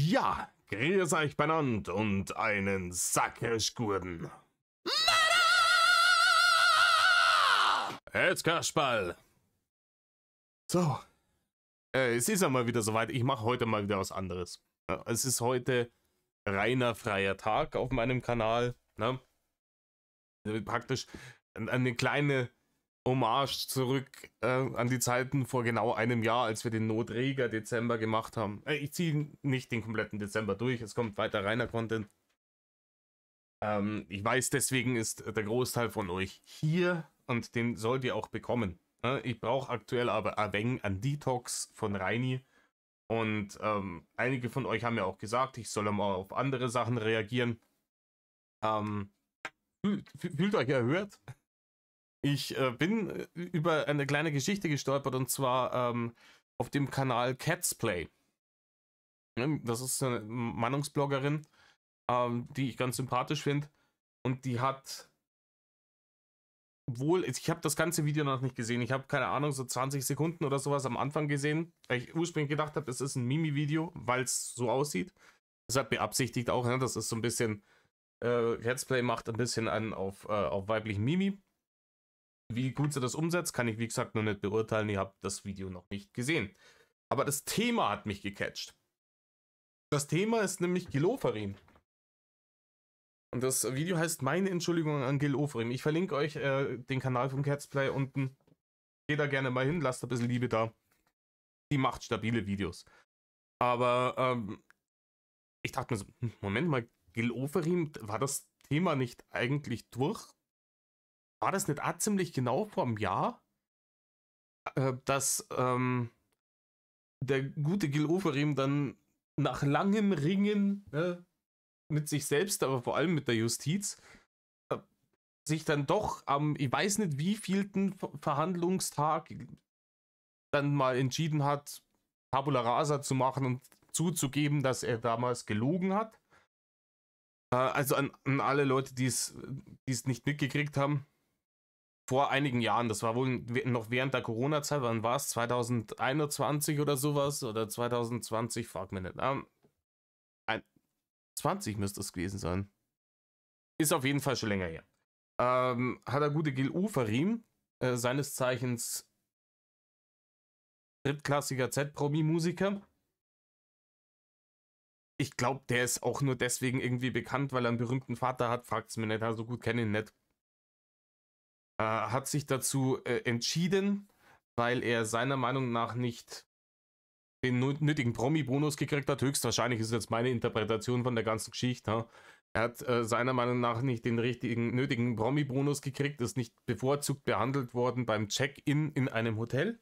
Ja, grüß euch benannt und einen Sackerschgurden. Jetzt Kasperl. So, es ist einmal wieder soweit. Ich mache heute mal wieder was anderes. Ja, es ist heute reiner freier Tag auf meinem Kanal. Ne? Praktisch eine kleine Hommage zurück an die Zeiten vor genau einem Jahr, als wir den Notreger Dezember gemacht haben. Ich ziehe nicht den kompletten Dezember durch, es kommt weiter reiner Content. Ich weiß, deswegen ist der Großteil von euch hier und den sollt ihr auch bekommen. Ich brauche aktuell aber ein wenig an Detox von Reini. Und einige von euch haben ja auch gesagt, ich soll mal auf andere Sachen reagieren. Fühlt euch erhört. Ich bin über eine kleine Geschichte gestolpert und zwar auf dem Kanal Catsplay. Das ist eine Meinungsbloggerin, die ich ganz sympathisch finde. Und die hat wohl, ich habe das ganze Video noch nicht gesehen, ich habe keine Ahnung, so 20 Sekunden oder sowas am Anfang gesehen, weil ich ursprünglich gedacht habe, es ist ein Mimi-Video, weil es so aussieht. Das hat beabsichtigt auch, ne? Das ist so ein bisschen, Catsplay macht ein bisschen an auf weiblichen Mimi. Wie gut sie das umsetzt, kann ich wie gesagt noch nicht beurteilen. Ihr habt das Video noch nicht gesehen. Aber das Thema hat mich gecatcht. Das Thema ist nämlich Gil Ofarim. Und das Video heißt Meine Entschuldigung an Gil Ofarim. Ich verlinke euch den Kanal von Catsplay unten. Geht da gerne mal hin, lasst ein bisschen Liebe da. Die macht stabile Videos. Aber ich dachte mir so, Moment mal, Gil Ofarim, war das Thema nicht eigentlich durch? War das nicht ziemlich genau vor einem Jahr, dass der gute Gil Ofarim dann nach langem Ringen mit sich selbst, aber vor allem mit der Justiz, sich dann doch am, ich weiß nicht wievielten Verhandlungstag dann mal entschieden hat, Tabula Rasa zu machen und zuzugeben, dass er damals gelogen hat. Also an alle Leute, die es nicht mitgekriegt haben, vor einigen Jahren, das war wohl noch während der Corona-Zeit, wann war es? 2021 oder sowas? Oder 2020? Frag mich nicht. 20 müsste es gewesen sein. Ist auf jeden Fall schon länger her. Hat der gute Gil Ofarim, seines Zeichens drittklassiger Z-Promi-Musiker. Ich glaube, der ist auch nur deswegen irgendwie bekannt, weil er einen berühmten Vater hat. Fragt's mir nicht, so gut kenne ich ihn nicht. Hat sich dazu entschieden, weil er seiner Meinung nach nicht den nötigen Promi-Bonus gekriegt hat. Höchstwahrscheinlich ist jetzt meine Interpretation von der ganzen Geschichte. Ja. Er hat seiner Meinung nach nicht den nötigen Promi-Bonus gekriegt, ist nicht bevorzugt behandelt worden beim Check-in in einem Hotel.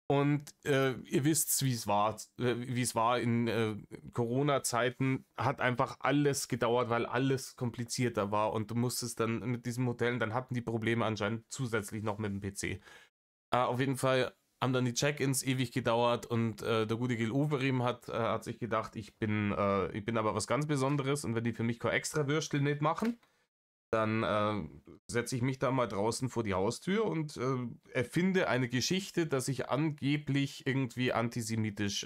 Und ihr wisst, wie es war in Corona-Zeiten, hat einfach alles gedauert, weil alles komplizierter war und du musstest dann mit diesem Hotel, und dann hatten die Probleme anscheinend zusätzlich noch mit dem PC. Auf jeden Fall haben dann die Check-ins ewig gedauert und der gute Gil Ofarim hat sich gedacht, ich bin aber was ganz Besonderes und wenn die für mich kein extra Würstel nicht machen, dann setze ich mich da mal draußen vor die Haustür und erfinde eine Geschichte, dass ich angeblich irgendwie antisemitisch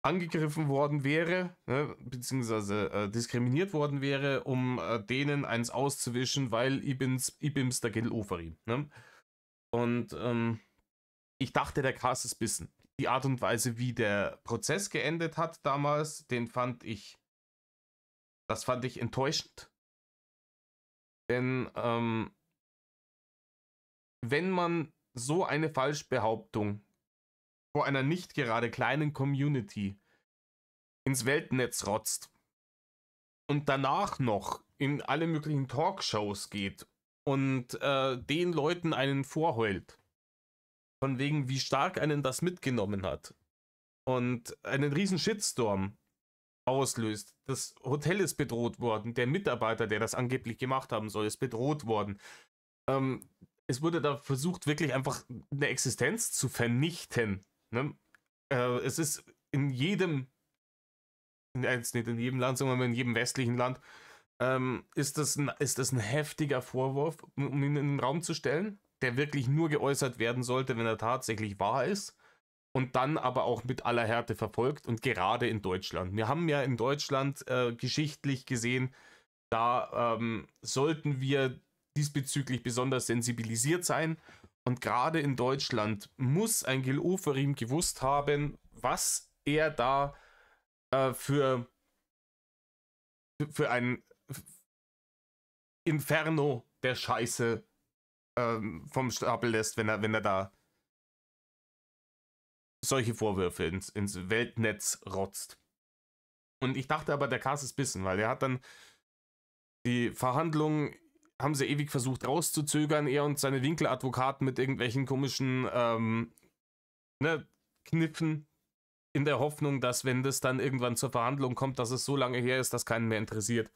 angegriffen worden wäre, ne, beziehungsweise diskriminiert worden wäre, um denen eins auszuwischen, weil ich bin's der Gil Ofarim. Ne? Und ich dachte, der Cast ist bissen. Die Art und Weise, wie der Prozess geendet hat damals, das fand ich enttäuschend. Denn wenn man so eine Falschbehauptung vor einer nicht gerade kleinen Community ins Weltnetz rotzt und danach noch in alle möglichen Talkshows geht und den Leuten einen vorheult, von wegen wie stark einen das mitgenommen hat und einen riesen Shitstorm auslöst. Das Hotel ist bedroht worden, der Mitarbeiter, der das angeblich gemacht haben soll, ist bedroht worden. Es wurde da versucht, wirklich einfach eine Existenz zu vernichten. Ne? Es ist jetzt nicht in jedem Land, sondern in jedem westlichen Land, ist das ein heftiger Vorwurf, um ihn in den Raum zu stellen, der wirklich nur geäußert werden sollte, wenn er tatsächlich wahr ist. und dann aber auch mit aller Härte verfolgt und gerade in Deutschland. Wir haben ja in Deutschland geschichtlich gesehen, da sollten wir diesbezüglich besonders sensibilisiert sein. Und gerade in Deutschland muss ein Gil Ofarim gewusst haben, was er da für ein Inferno der Scheiße vom Stapel lässt, wenn er da solche Vorwürfe ins Weltnetz rotzt. Und ich dachte aber, der Kas ist bissen, weil er hat dann die Verhandlungen, haben sie ewig versucht rauszuzögern, er und seine Winkeladvokaten mit irgendwelchen komischen Kniffen, in der Hoffnung, dass, wenn das dann irgendwann zur Verhandlung kommt, dass es so lange her ist, dass keinen mehr interessiert.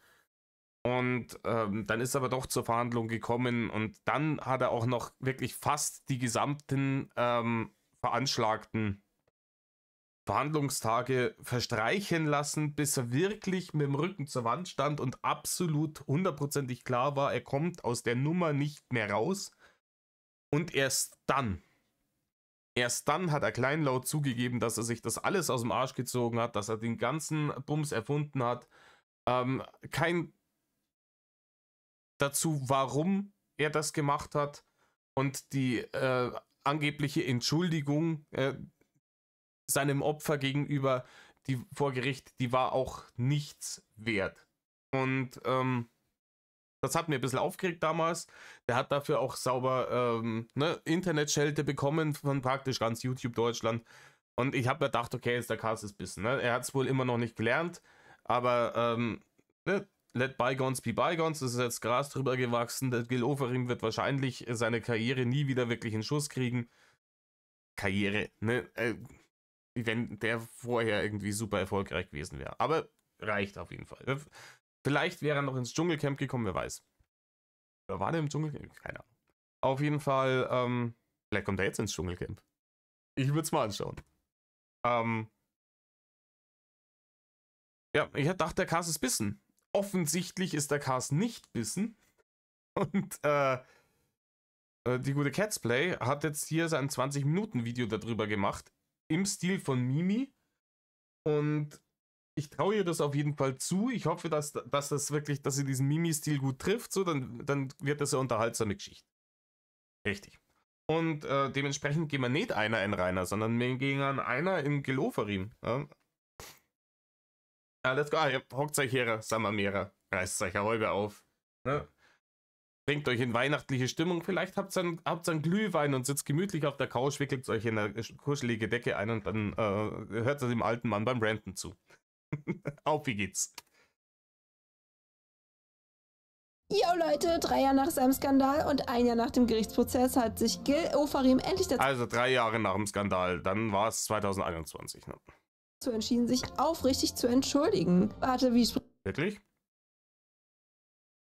Und dann ist er aber doch zur Verhandlung gekommen und dann hat er auch noch wirklich fast die gesamten veranschlagten Verhandlungstage verstreichen lassen, bis er wirklich mit dem Rücken zur Wand stand und absolut hundertprozentig klar war, er kommt aus der Nummer nicht mehr raus. Und erst dann hat er kleinlaut zugegeben, dass er sich das alles aus dem Arsch gezogen hat, dass er den ganzen Bums erfunden hat. Kein dazu, warum er das gemacht hat, und die angebliche Entschuldigung seinem Opfer gegenüber, die vor Gericht, die war auch nichts wert. Und das hat mir ein bisschen aufgeregt damals. Der hat dafür auch sauber Internetschelte bekommen von praktisch ganz YouTube Deutschland. Und ich habe mir gedacht, okay, jetzt der Kas ist bissen. Ne? Er hat es wohl immer noch nicht gelernt, aber let bygones be bygones, das ist jetzt Gras drüber gewachsen. Der Gil Ofarim wird wahrscheinlich seine Karriere nie wieder wirklich in Schuss kriegen. Karriere, ne? Wenn der vorher irgendwie super erfolgreich gewesen wäre. Aber reicht auf jeden Fall. Vielleicht wäre er noch ins Dschungelcamp gekommen, wer weiß. Oder war der im Dschungelcamp? Keine Ahnung. Auf jeden Fall, vielleicht kommt er jetzt ins Dschungelcamp. Ich würde es mal anschauen. Ja, ich dachte, der Kas ist bissen. Offensichtlich ist der Kas nicht bissen. Und die gute Catsplay hat jetzt hier sein 20-Minuten-Video darüber gemacht. Im Stil von Mimi. Und ich traue ihr das auf jeden Fall zu. Ich hoffe, dass das wirklich, dass sie diesen Mimi-Stil gut trifft. So, dann wird das eine unterhaltsame Geschichte. Richtig. Und dementsprechend gehen wir nicht einer in Rainer, sondern wir gehen an einer in Gil Ofarim. Ja. Let's go. Hockt euch her, Samamera. Reißt euch eine Häube auf. Ne? Bringt euch in weihnachtliche Stimmung. Vielleicht habt ihr einen Glühwein und sitzt gemütlich auf der Couch, wickelt euch in eine kuschelige Decke ein und dann hört ihr dem alten Mann beim Ranten zu. Auf, wie geht's? Jo Leute, 3 Jahre nach seinem Skandal und 1 Jahr nach dem Gerichtsprozess hat sich Gil Ofarim endlich Also 3 Jahre nach dem Skandal, dann war es 2021. Ne? dazu entschieden, sich aufrichtig zu entschuldigen. Warte, wie Wirklich?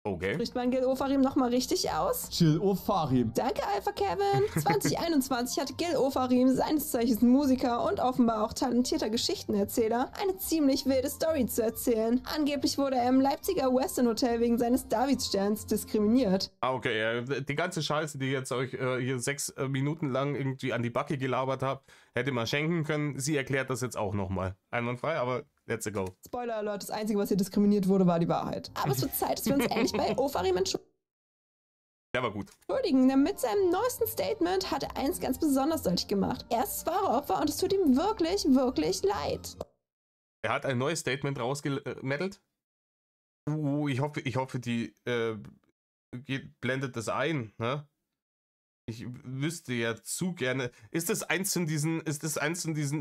Okay. spricht man Gil Ofarim nochmal richtig aus? Gil Ofarim. Danke, Alpha Kevin. 2021 hatte Gil Ofarim, seines Zeichens Musiker und offenbar auch talentierter Geschichtenerzähler, eine ziemlich wilde Story zu erzählen. Angeblich wurde er im Leipziger Western Hotel wegen seines Davidssterns diskriminiert. Okay, ja, die ganze Scheiße, die jetzt euch hier 6 Minuten lang irgendwie an die Backe gelabert habt, hätte man schenken können. Sie erklärt das jetzt auch nochmal. Einwandfrei, aber let's go. Spoiler Alert, das Einzige, was hier diskriminiert wurde, war die Wahrheit. Aber es wird Zeit, dass wir uns endlich bei Ofarim Der war gut. entschuldigen, denn mit seinem neuesten Statement hat er eins ganz besonders deutlich gemacht. Er ist das wahre Opfer und es tut ihm wirklich, wirklich leid. Er hat ein neues Statement rausgemettelt. Ich hoffe, die blendet das ein, ne? Ich wüsste ja zu gerne. Ist das eins von diesen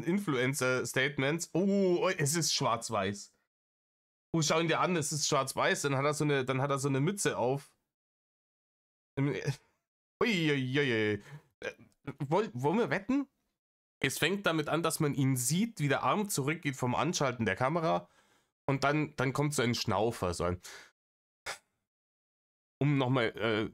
Influencer-Statements? Oh, es ist schwarz-weiß. Oh, schau ihn dir an, es ist schwarz-weiß. Dann hat er so eine Mütze auf. Uiuiui. Wollen wir wetten? Es fängt damit an, dass man ihn sieht, wie der Arm zurückgeht vom Anschalten der Kamera. Und dann kommt so ein Schnaufer, so ein. Um nochmal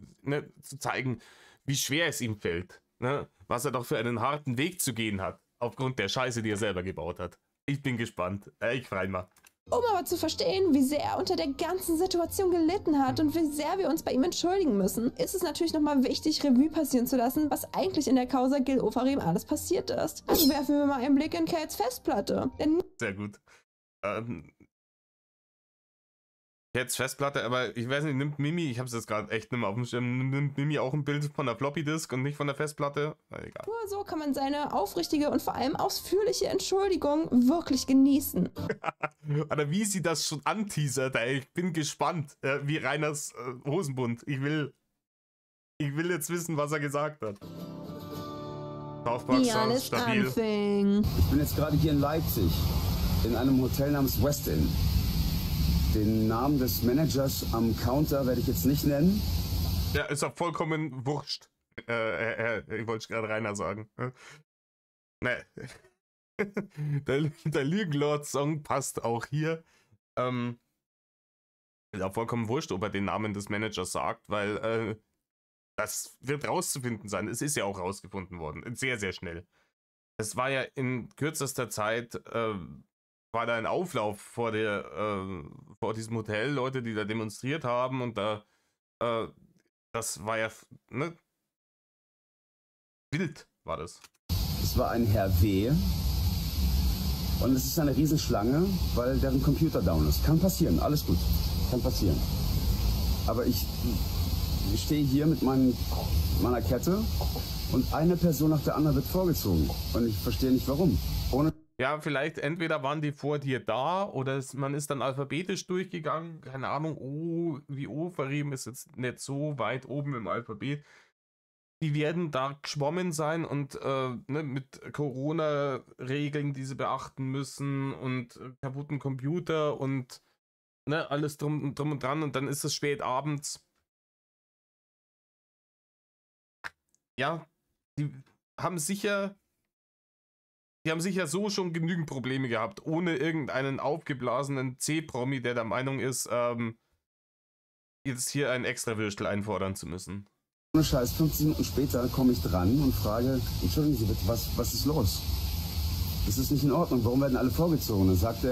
zu zeigen, wie schwer es ihm fällt, ne? Was er doch für einen harten Weg zu gehen hat, aufgrund der Scheiße, die er selber gebaut hat. Ich bin gespannt. Ich freue mich. Um aber zu verstehen, wie sehr er unter der ganzen Situation gelitten hat und wie sehr wir uns bei ihm entschuldigen müssen, ist es natürlich nochmal wichtig, Revue passieren zu lassen, was eigentlich in der Causa Gil Ofarim alles passiert ist. Also werfen wir mal einen Blick in Cates Festplatte. Denn Sehr gut. Jetzt Festplatte, aber ich weiß nicht, nimmt Mimi, ich habe es jetzt gerade echt nicht mehr auf dem Schirm, nimmt Mimi auch ein Bild von der Floppy-Disk und nicht von der Festplatte? Egal. nur so kann man seine aufrichtige und vor allem ausführliche Entschuldigung wirklich genießen. Oder wie sie das schon anteasert, ey. Ich bin gespannt, wie Reiners Hosenbund. Ich will jetzt wissen, was er gesagt hat. Wie alles anfing. Ich bin jetzt gerade hier in Leipzig, in einem Hotel namens West Inn. Den Namen des Managers am Counter werde ich jetzt nicht nennen. Ja, ist auch vollkommen wurscht. Ich wollte gerade Rainer sagen. Ne. Der Lügenlord-Song passt auch hier. Ist auch vollkommen wurscht, ob er den Namen des Managers sagt, weil das wird rauszufinden sein. Es ist ja auch rausgefunden worden. Sehr, sehr schnell. Es war ja in kürzester Zeit, war da ein Auflauf vor diesem Hotel, Leute, die da demonstriert haben und da, das war ja, ne? Wild war das. Es war ein Herr W. Und es ist eine Riesenschlange, weil deren Computer down ist. Kann passieren, alles gut. Kann passieren. Aber ich stehe hier mit meiner Kette und eine Person nach der anderen wird vorgezogen. Und ich verstehe nicht warum. Ja, vielleicht entweder waren die vor dir da oder man ist dann alphabetisch durchgegangen. Keine Ahnung, wie Ofarim ist jetzt nicht so weit oben im Alphabet. Die werden da geschwommen sein und ne, mit Corona-Regeln, die sie beachten müssen und kaputten Computer und ne, alles drum und dran und dann ist es spät abends. Ja, die haben sicher so schon genügend Probleme gehabt, ohne irgendeinen aufgeblasenen C-Promi, der der Meinung ist, jetzt hier ein extra Würstel einfordern zu müssen. Ohne Scheiß, 15 Minuten später komme ich dran und frage, entschuldigen Sie bitte, was ist los? Das ist nicht in Ordnung, warum werden alle vorgezogen? Dann sagt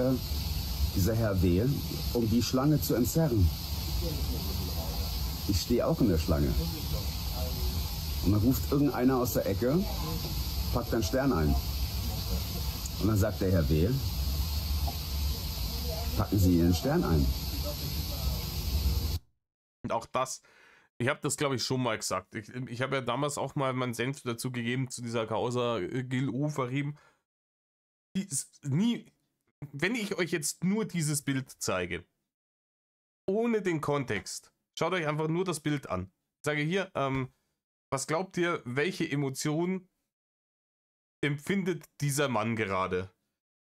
dieser Herr W., um die Schlange zu entzerren. Ich stehe auch in der Schlange. Und dann ruft irgendeiner aus der Ecke, packt einen Stern ein. Und dann sagt der Herr W., packen Sie Ihren Stern ein. Und auch das, ich habe das glaube ich schon mal gesagt. Ich habe ja damals auch mal meinen Senf dazu gegeben zu dieser Causa Gil Ofarim. Wenn ich euch jetzt nur dieses Bild zeige, ohne den Kontext, schaut euch einfach nur das Bild an. Ich sage hier, was glaubt ihr, welche Emotion empfindet dieser Mann gerade?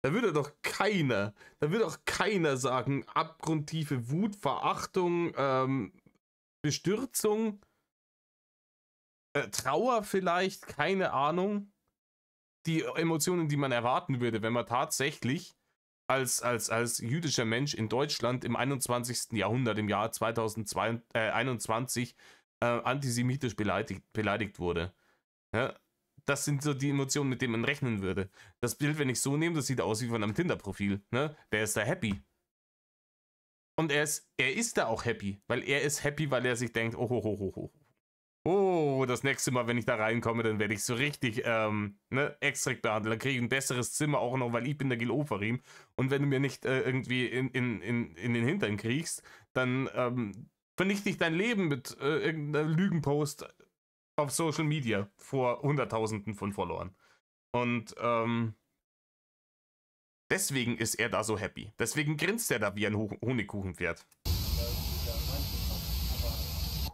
Da würde doch keiner sagen, abgrundtiefe Wut, Verachtung, Bestürzung, Trauer vielleicht, keine Ahnung. Die Emotionen, die man erwarten würde, wenn man tatsächlich als jüdischer Mensch in Deutschland im 21. Jahrhundert, im Jahr 2021, antisemitisch beleidigt wurde. Ja, das sind so die Emotionen, mit denen man rechnen würde. Das Bild, wenn ich so nehme, das sieht aus wie von einem Tinder-Profil. Ne? Der ist da happy. Und er ist da auch happy, weil er sich denkt, oh, das nächste Mal, wenn ich da reinkomme, dann werde ich so richtig extra behandelt. Dann kriege ich ein besseres Zimmer auch noch, weil ich bin der Gil Ofarim. Und wenn du mir nicht irgendwie in den Hintern kriegst, dann vernichte ich dein Leben mit irgendeiner Lügenpost auf Social Media vor Hunderttausenden von Followern. Und deswegen ist er da so happy. Deswegen grinst er da wie ein Honigkuchenpferd.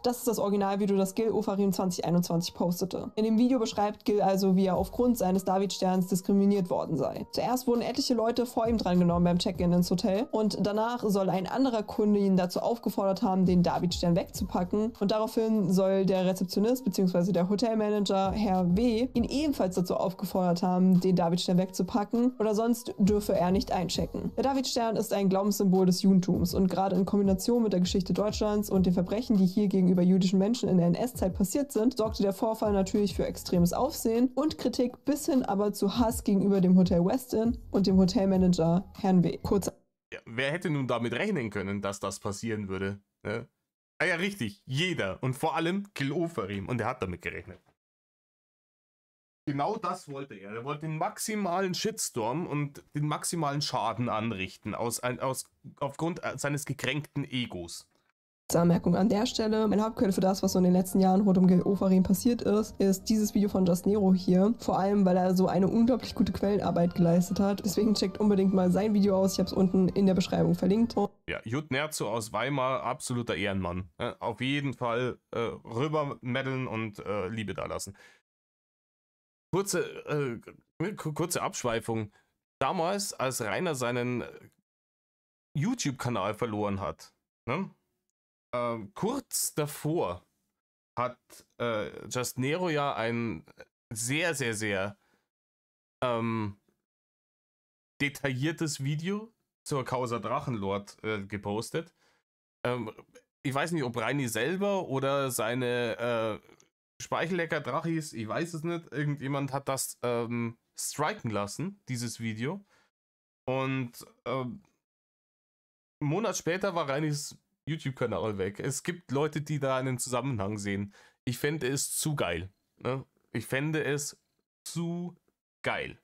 Das ist das Originalvideo, das Gil Ofarim 2021 postete. In dem Video beschreibt Gil also, wie er aufgrund seines Davidsterns diskriminiert worden sei. Zuerst wurden etliche Leute vor ihm drangenommen beim Check-in ins Hotel und danach soll ein anderer Kunde ihn dazu aufgefordert haben, den Davidstern wegzupacken und daraufhin soll der Rezeptionist bzw. der Hotelmanager Herr W. ihn ebenfalls dazu aufgefordert haben, den Davidstern wegzupacken oder sonst dürfe er nicht einchecken. Der Davidstern ist ein Glaubenssymbol des Judentums und gerade in Kombination mit der Geschichte Deutschlands und den Verbrechen, die hier gegenüber jüdischen Menschen in der NS-Zeit passiert sind, sorgte der Vorfall natürlich für extremes Aufsehen und Kritik bis hin aber zu Hass gegenüber dem Hotel West Inn und dem Hotelmanager Herrn W. wer hätte nun damit rechnen können, dass das passieren würde? Ne? Ah ja, richtig, jeder. Und vor allem Gil Ofarim. Und er hat damit gerechnet. Genau das wollte er. Er wollte den maximalen Shitstorm und den maximalen Schaden anrichten, aufgrund seines gekränkten Egos. Anmerkung an der Stelle. Meine Hauptquelle für das, was so in den letzten Jahren rund um Gil Ofarim passiert ist dieses Video von Just Nero hier. Vor allem, weil er so eine unglaublich gute Quellenarbeit geleistet hat. Deswegen checkt unbedingt mal sein Video aus. Ich habe es unten in der Beschreibung verlinkt. Ja, Jut Nerzo aus Weimar, absoluter Ehrenmann. Auf jeden Fall rüber meddeln und Liebe da lassen. Kurze Abschweifung. Damals, als Rainer seinen YouTube-Kanal verloren hat, ne? Kurz davor hat Just Nero ja ein sehr, sehr, sehr detailliertes Video zur Causa Drachenlord gepostet. Ich weiß nicht, ob Reini selber oder seine Speichellecker-Drachis, ich weiß es nicht, irgendjemand hat das striken lassen, dieses Video. Und einen Monat später war Reinis YouTube-Kanal weg. Es gibt Leute, die da einen Zusammenhang sehen. Ich fände es zu geil. Ne? Ich fände es zu geil.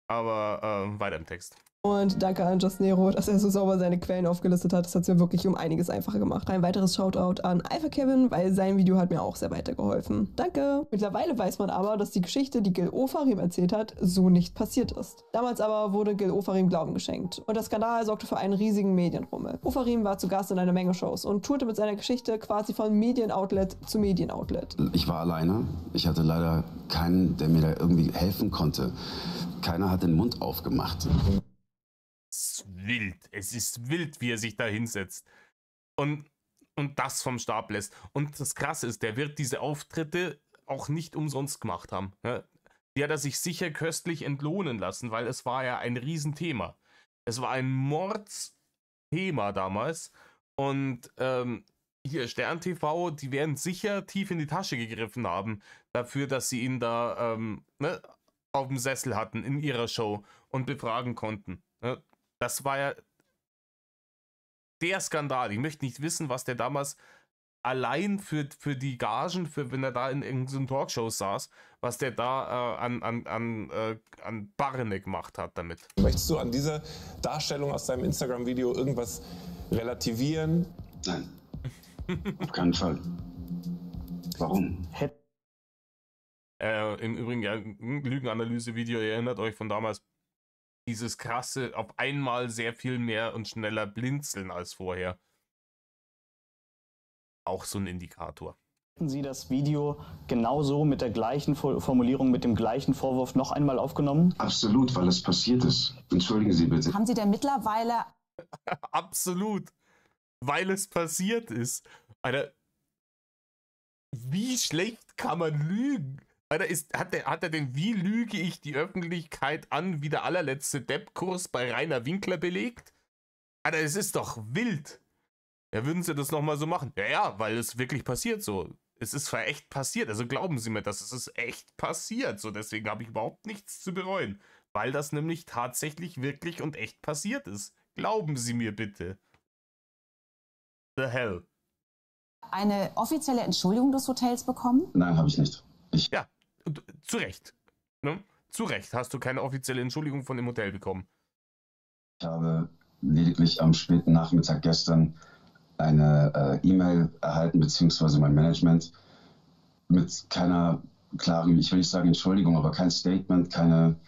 Aber weiter im Text. Und danke an Just Nero, dass er so sauber seine Quellen aufgelistet hat. Das hat es mir wirklich um einiges einfacher gemacht. Ein weiteres Shoutout an Alpha Kevin, weil sein Video hat mir auch sehr weitergeholfen. Danke! Mittlerweile weiß man aber, dass die Geschichte, die Gil Ofarim erzählt hat, so nicht passiert ist. Damals aber wurde Gil Ofarim Glauben geschenkt. Und der Skandal sorgte für einen riesigen Medienrummel. Ofarim war zu Gast in einer Menge Shows und tourte mit seiner Geschichte quasi von Medienoutlet zu Medienoutlet. Ich war alleine. Ich hatte leider keinen, der mir da irgendwie helfen konnte. Keiner hat den Mund aufgemacht. Es ist wild, wie er sich da hinsetzt und das vom Stab lässt. Und das Krasse ist, der wird diese Auftritte auch nicht umsonst gemacht haben. Ja? Die hat er sich sicher köstlich entlohnen lassen, weil es war ja ein Riesenthema. Es war ein Mordsthema damals und hier Stern TV, die werden sicher tief in die Tasche gegriffen haben dafür, dass sie ihn da auf dem Sessel hatten in ihrer Show und befragen konnten. Ja? Das war ja der Skandal. Ich möchte nicht wissen, was der damals allein für die Gagen, wenn er da in irgendeinen Talkshows saß, was der da an Barne gemacht hat damit. Möchtest du an dieser Darstellung aus deinem Instagram-Video irgendwas relativieren? Nein, auf keinen Fall. Warum? Im Übrigen, ja, Lügenanalyse-Video, ihr erinnert euch von damals, dieses krasse, auf einmal sehr viel mehr und schneller blinzeln als vorher. Auch so ein Indikator. Hätten Sie das Video genauso mit der gleichen Formulierung, mit dem gleichen Vorwurf noch einmal aufgenommen? Absolut, weil es passiert ist. Entschuldigen Sie bitte. Haben Sie denn mittlerweile... Absolut, weil es passiert ist. Alter, wie schlecht kann man lügen? Alter, hat er denn, wie lüge ich die Öffentlichkeit an, wie der allerletzte Depp-Kurs bei Rainer Winkler belegt? Alter, es ist doch wild. Ja, würden Sie das nochmal so machen? Ja, weil es wirklich passiert so. Es ist echt passiert. Also glauben Sie mir, dass es ist echt passiert. So, deswegen habe ich überhaupt nichts zu bereuen. Weil das nämlich tatsächlich wirklich und echt passiert ist. Glauben Sie mir bitte. The hell. eine offizielle Entschuldigung des Hotels bekommen? Nein, habe ich nicht. Ja, zu Recht. Ne? Zu Recht hast du keine offizielle Entschuldigung von dem Hotel bekommen. Ich habe lediglich am späten Nachmittag gestern eine E-Mail erhalten, beziehungsweise mein Management, mit keiner klaren, ich will nicht sagen Entschuldigung, aber kein Statement, keine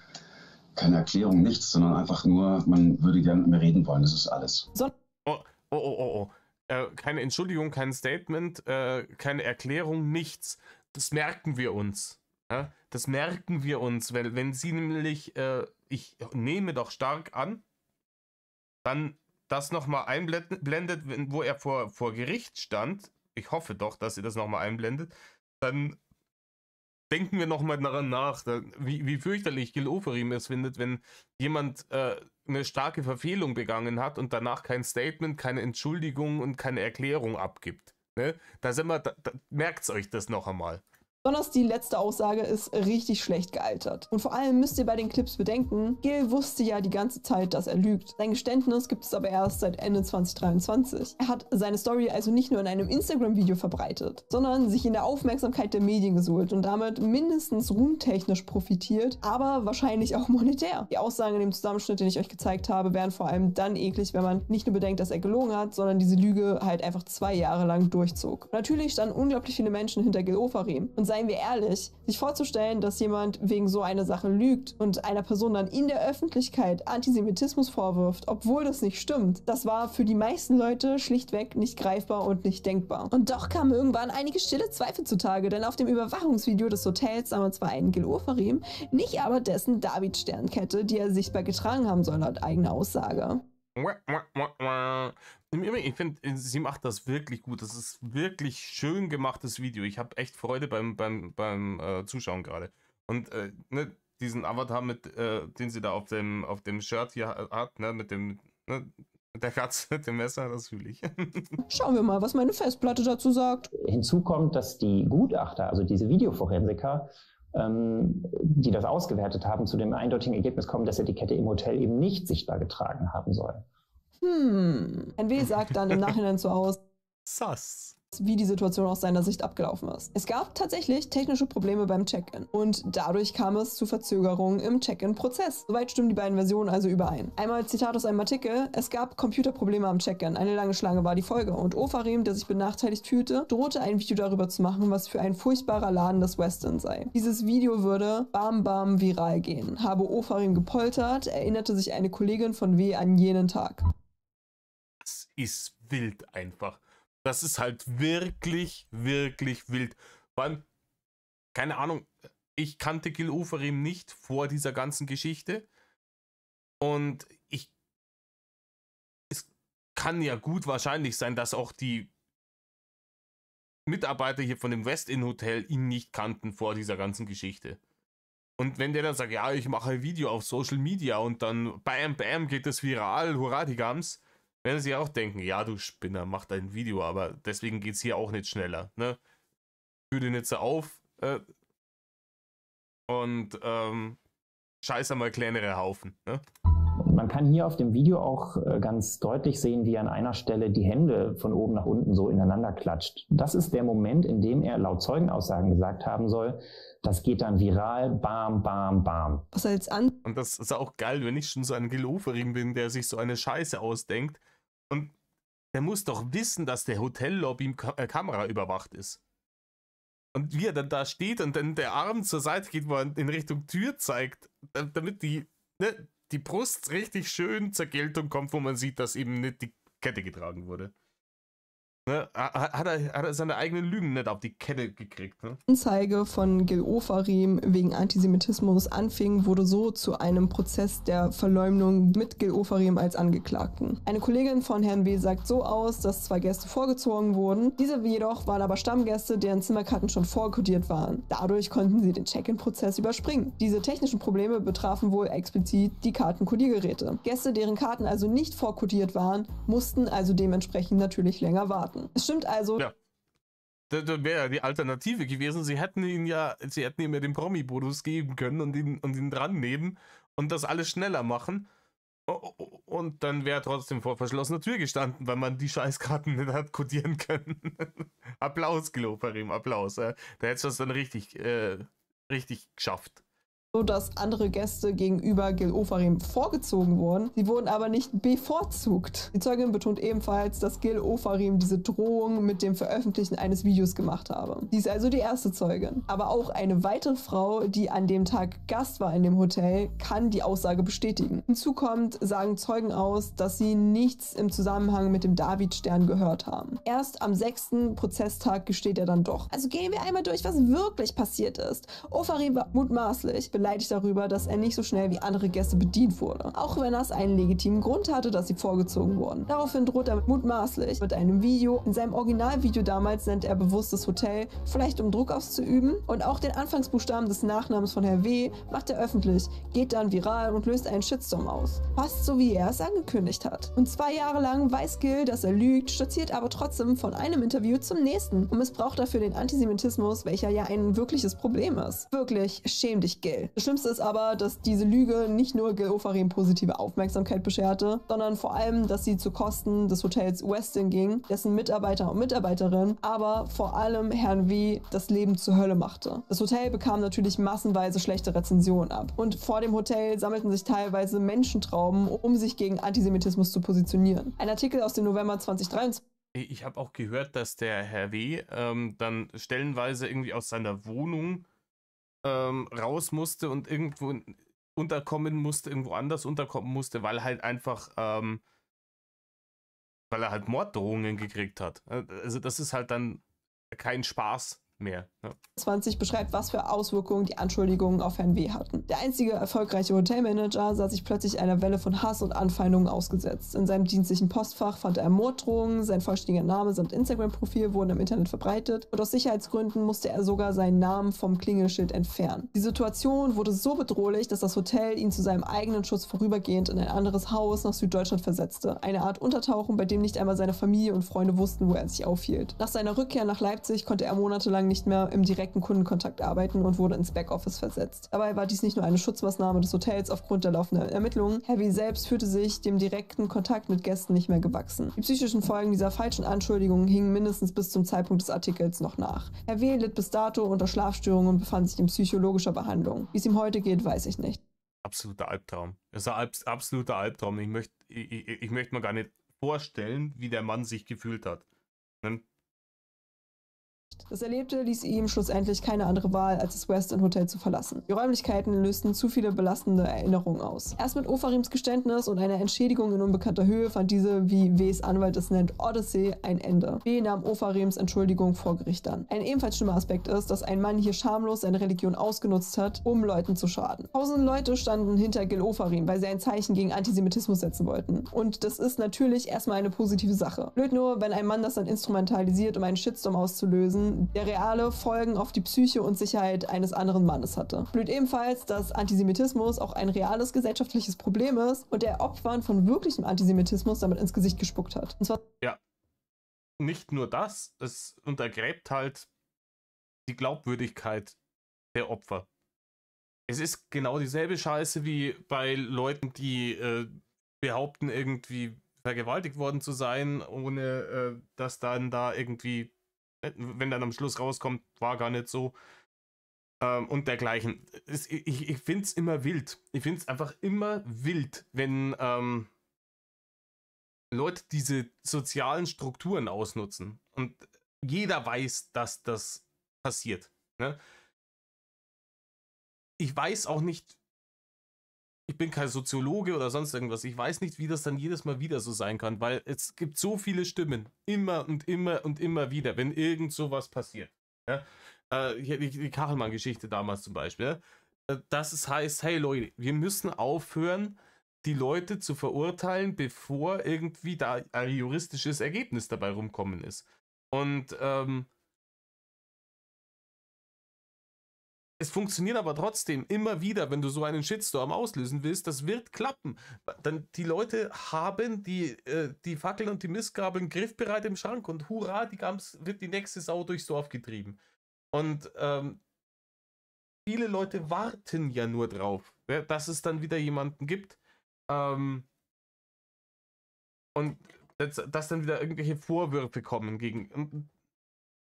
Erklärung, nichts, sondern einfach nur, man würde gerne mit mir reden wollen, das ist alles. Keine Entschuldigung, kein Statement, keine Erklärung, nichts. Das merken wir uns. Ja? Das merken wir uns, weil wenn sie nämlich, ich nehme doch stark an, dann das nochmal einblendet, wo er vor Gericht stand, ich hoffe doch, dass sie das nochmal einblendet, dann denken wir nochmal daran nach, wie fürchterlich Gil Ofarim es findet, wenn jemand eine starke Verfehlung begangen hat und danach kein Statement, keine Entschuldigung und keine Erklärung abgibt. Ne? Da merkt's euch das noch einmal. Besonders die letzte Aussage ist richtig schlecht gealtert. Und vor allem müsst ihr bei den Clips bedenken, Gil wusste ja die ganze Zeit, dass er lügt. Sein Geständnis gibt es aber erst seit Ende 2023. Er hat seine Story also nicht nur in einem Instagram-Video verbreitet, sondern sich in der Aufmerksamkeit der Medien gesuhlt und damit mindestens ruhmtechnisch profitiert, aber wahrscheinlich auch monetär. Die Aussagen in dem Zusammenschnitt, den ich euch gezeigt habe, wären vor allem dann eklig, wenn man nicht nur bedenkt, dass er gelogen hat, sondern diese Lüge halt einfach 2 Jahre lang durchzog. Und natürlich standen unglaublich viele Menschen hinter Gil Ofarim. Und seien wir ehrlich, sich vorzustellen, dass jemand wegen so einer Sache lügt und einer Person dann in der Öffentlichkeit Antisemitismus vorwirft, obwohl das nicht stimmt, das war für die meisten Leute schlichtweg nicht greifbar und nicht denkbar. Und doch kamen irgendwann einige stille Zweifel zutage, denn auf dem Überwachungsvideo des Hotels sah man zwar einen Gil Ofarim, nicht aber dessen David-Sternkette, die er sichtbar getragen haben soll, laut eigener Aussage. Ich finde, sie macht das wirklich gut. Das ist wirklich schön gemachtes Video. Ich habe echt Freude beim Zuschauen gerade. Und ne, diesen Avatar, den sie da auf dem Shirt hier hat, ne, mit der Katze, mit dem Messer, das fühle ich. Schauen wir mal, was meine Festplatte dazu sagt. Hinzu kommt, dass die Gutachter, also diese Videoforensiker, die das ausgewertet haben, zu dem eindeutigen Ergebnis kommen, dass er die Kette im Hotel eben nicht sichtbar getragen haben soll. NW sagt dann im Nachhinein so aus, wie die Situation aus seiner Sicht abgelaufen ist. Es gab tatsächlich technische Probleme beim Check-in und dadurch kam es zu Verzögerungen im Check-in-Prozess. Soweit stimmen die beiden Versionen also überein. Einmal Zitat aus einem Artikel: Es gab Computerprobleme am Check-in, eine lange Schlange war die Folge und Ofarim, der sich benachteiligt fühlte, drohte ein Video darüber zu machen, was für ein furchtbarer Laden das Westin sei. Dieses Video würde bam bam viral gehen. Habe Ofarim gepoltert, erinnerte sich eine Kollegin von W an jenen Tag. Das ist wild einfach. Das ist halt wirklich, wirklich wild. Vor allem, keine Ahnung, ich kannte Gil Ofarim nicht vor dieser ganzen Geschichte. Und es kann ja gut wahrscheinlich sein, dass auch die Mitarbeiter hier von dem Westin Hotel ihn nicht kannten vor dieser ganzen Geschichte. Und wenn der dann sagt, ja, ich mache ein Video auf Social Media und dann bam, bam, geht das viral, hurra die Gams, werden sie auch denken, ja, du Spinner, mach dein Video, aber deswegen geht es hier auch nicht schneller, ne? Führ den jetzt auf und scheiß einmal kleinere Haufen, ne? Man kann hier auf dem Video auch ganz deutlich sehen, wie er an einer Stelle die Hände von oben nach unten so ineinander klatscht. Das ist der Moment, in dem er laut Zeugenaussagen gesagt haben soll, das geht dann viral, bam, bam, bam. Und das ist auch geil, wenn ich schon so ein Gil Ofarim bin, der sich so eine Scheiße ausdenkt. Und der muss doch wissen, dass der Hotellobby Kamera überwacht ist. Und wie er dann da steht und dann der Arm zur Seite geht, wo er in Richtung Tür zeigt, damit die Brust richtig schön zur Geltung kommt, wo man sieht, dass eben nicht die Kette getragen wurde. Ne? Hat er seine eigenen Lügen nicht auf die Kette gekriegt. Ne? Anzeige von Gil Ofarim wegen Antisemitismus anfing, wurde so zu einem Prozess der Verleumdung mit Gil Ofarim als Angeklagten. Eine Kollegin von Herrn W. sagt so aus, dass 2 Gäste vorgezogen wurden. Diese jedoch waren aber Stammgäste, deren Zimmerkarten schon vorkodiert waren. Dadurch konnten sie den Check-in-Prozess überspringen. Diese technischen Probleme betrafen wohl explizit die Kartenkodiergeräte. Gäste, deren Karten also nicht vorkodiert waren, mussten also dementsprechend natürlich länger warten. Es stimmt also. Ja. Das wäre ja die Alternative gewesen. Sie hätten ihm ja den Promi-Bonus geben können und ihn dran nehmen und das alles schneller machen. Und dann wäre er trotzdem vor verschlossener Tür gestanden, weil man die Scheißkarten nicht hat kodieren können. Applaus, Gil Ofarim, Applaus. Da hättest du es dann richtig geschafft. So dass andere Gäste gegenüber Gil Ofarim vorgezogen wurden. Sie wurden aber nicht bevorzugt. Die Zeugin betont ebenfalls, dass Gil Ofarim diese Drohung mit dem Veröffentlichen eines Videos gemacht habe. Sie ist also die erste Zeugin. Aber auch eine weitere Frau, die an dem Tag Gast war in dem Hotel, kann die Aussage bestätigen. Hinzu kommt, sagen Zeugen aus, dass sie nichts im Zusammenhang mit dem David-Stern gehört haben. Erst am 6. Prozesstag gesteht er dann doch. Also gehen wir einmal durch, was wirklich passiert ist. Ofarim war mutmaßlich beleidigt darüber, dass er nicht so schnell wie andere Gäste bedient wurde. Auch wenn das einen legitimen Grund hatte, dass sie vorgezogen wurden. Daraufhin droht er mutmaßlich mit einem Video. In seinem Originalvideo damals nennt er bewusst das Hotel, vielleicht um Druck auszuüben. Und auch den Anfangsbuchstaben des Nachnamens von Herr W. macht er öffentlich, geht dann viral und löst einen Shitstorm aus. Fast so wie er es angekündigt hat. Und 2 Jahre lang weiß Gil, dass er lügt, stolziert aber trotzdem von einem Interview zum nächsten und missbraucht dafür den Antisemitismus, welcher ja ein wirkliches Problem ist. Wirklich, schäm dich, Gil. Das Schlimmste ist aber, dass diese Lüge nicht nur Gil Ofarim positive Aufmerksamkeit bescherte, sondern vor allem, dass sie zu Kosten des Hotels Westin ging, dessen Mitarbeiter und Mitarbeiterinnen, aber vor allem Herrn W. das Leben zur Hölle machte. Das Hotel bekam natürlich massenweise schlechte Rezensionen ab und vor dem Hotel sammelten sich teilweise Menschentrauben, um sich gegen Antisemitismus zu positionieren. Ein Artikel aus dem November 2023. Ich habe auch gehört, dass der Herr W. Dann stellenweise irgendwie aus seiner Wohnung raus musste und irgendwo unterkommen musste, irgendwo anders unterkommen musste, weil halt einfach, weil er halt Morddrohungen gekriegt hat. Also das ist halt dann kein Spaß mehr. Ja. 20 beschreibt, was für Auswirkungen die Anschuldigungen auf Herrn W. hatten. Der einzige erfolgreiche Hotelmanager sah sich plötzlich einer Welle von Hass und Anfeindungen ausgesetzt. In seinem dienstlichen Postfach fand er Morddrohungen, sein vollständiger Name samt Instagram-Profil wurden im Internet verbreitet und aus Sicherheitsgründen musste er sogar seinen Namen vom Klingelschild entfernen. Die Situation wurde so bedrohlich, dass das Hotel ihn zu seinem eigenen Schutz vorübergehend in ein anderes Haus nach Süddeutschland versetzte. Eine Art Untertauchen, bei dem nicht einmal seine Familie und Freunde wussten, wo er sich aufhielt. Nach seiner Rückkehr nach Leipzig konnte er monatelang nicht mehr im direkten Kundenkontakt arbeiten und wurde ins Backoffice versetzt. Dabei war dies nicht nur eine Schutzmaßnahme des Hotels aufgrund der laufenden Ermittlungen. Herr W. selbst fühlte sich dem direkten Kontakt mit Gästen nicht mehr gewachsen. Die psychischen Folgen dieser falschen Anschuldigungen hingen mindestens bis zum Zeitpunkt des Artikels noch nach. Herr W. litt bis dato unter Schlafstörungen und befand sich in psychologischer Behandlung. Wie es ihm heute geht, weiß ich nicht. Absoluter Albtraum. Es ist ein absoluter Albtraum. Ich möchte mir gar nicht vorstellen, wie der Mann sich gefühlt hat. Das Erlebte ließ ihm schlussendlich keine andere Wahl, als das Westin Hotel zu verlassen. Die Räumlichkeiten lösten zu viele belastende Erinnerungen aus. Erst mit Ofarims Geständnis und einer Entschädigung in unbekannter Höhe fand diese, wie Ws Anwalt es nennt, Odyssee ein Ende. W. nahm Ofarims Entschuldigung vor Gericht an. Ein ebenfalls schlimmer Aspekt ist, dass ein Mann hier schamlos seine Religion ausgenutzt hat, um Leuten zu schaden. Tausende Leute standen hinter Gil Ofarim, weil sie ein Zeichen gegen Antisemitismus setzen wollten. Und das ist natürlich erstmal eine positive Sache. Blöd nur, wenn ein Mann das dann instrumentalisiert, um einen Shitstorm auszulösen, der reale Folgen auf die Psyche und Sicherheit eines anderen Mannes hatte. Blöd ebenfalls, dass Antisemitismus auch ein reales gesellschaftliches Problem ist und der Opfern von wirklichem Antisemitismus damit ins Gesicht gespuckt hat. Und zwar ja, nicht nur das, es untergräbt halt die Glaubwürdigkeit der Opfer. Es ist genau dieselbe Scheiße wie bei Leuten, die behaupten, irgendwie vergewaltigt worden zu sein, ohne dass dann da irgendwie, wenn dann am Schluss rauskommt, war gar nicht so und dergleichen. Ich finde es immer wild. Ich finde es einfach immer wild, wenn Leute diese sozialen Strukturen ausnutzen. Und jeder weiß, dass das passiert. Ne? Ich weiß auch nicht, ich bin kein Soziologe oder sonst irgendwas. Ich weiß nicht, wie das dann jedes Mal wieder so sein kann, weil es gibt so viele Stimmen, immer und immer und immer wieder, wenn irgend sowas passiert. Ja? Die Kachelmann-Geschichte damals zum Beispiel. Dass es heißt, hey Leute, wir müssen aufhören, die Leute zu verurteilen, bevor irgendwie da ein juristisches Ergebnis dabei rumkommen ist. Und es funktioniert aber trotzdem immer wieder, wenn du so einen Shitstorm auslösen willst, das wird klappen. Dann die Leute haben die Fackeln und die Mistgabeln griffbereit im Schrank und hurra, wird die nächste Sau durchs Dorf getrieben. Und viele Leute warten ja nur drauf, ja, dass es dann wieder jemanden gibt und dass dann wieder irgendwelche Vorwürfe kommen gegen...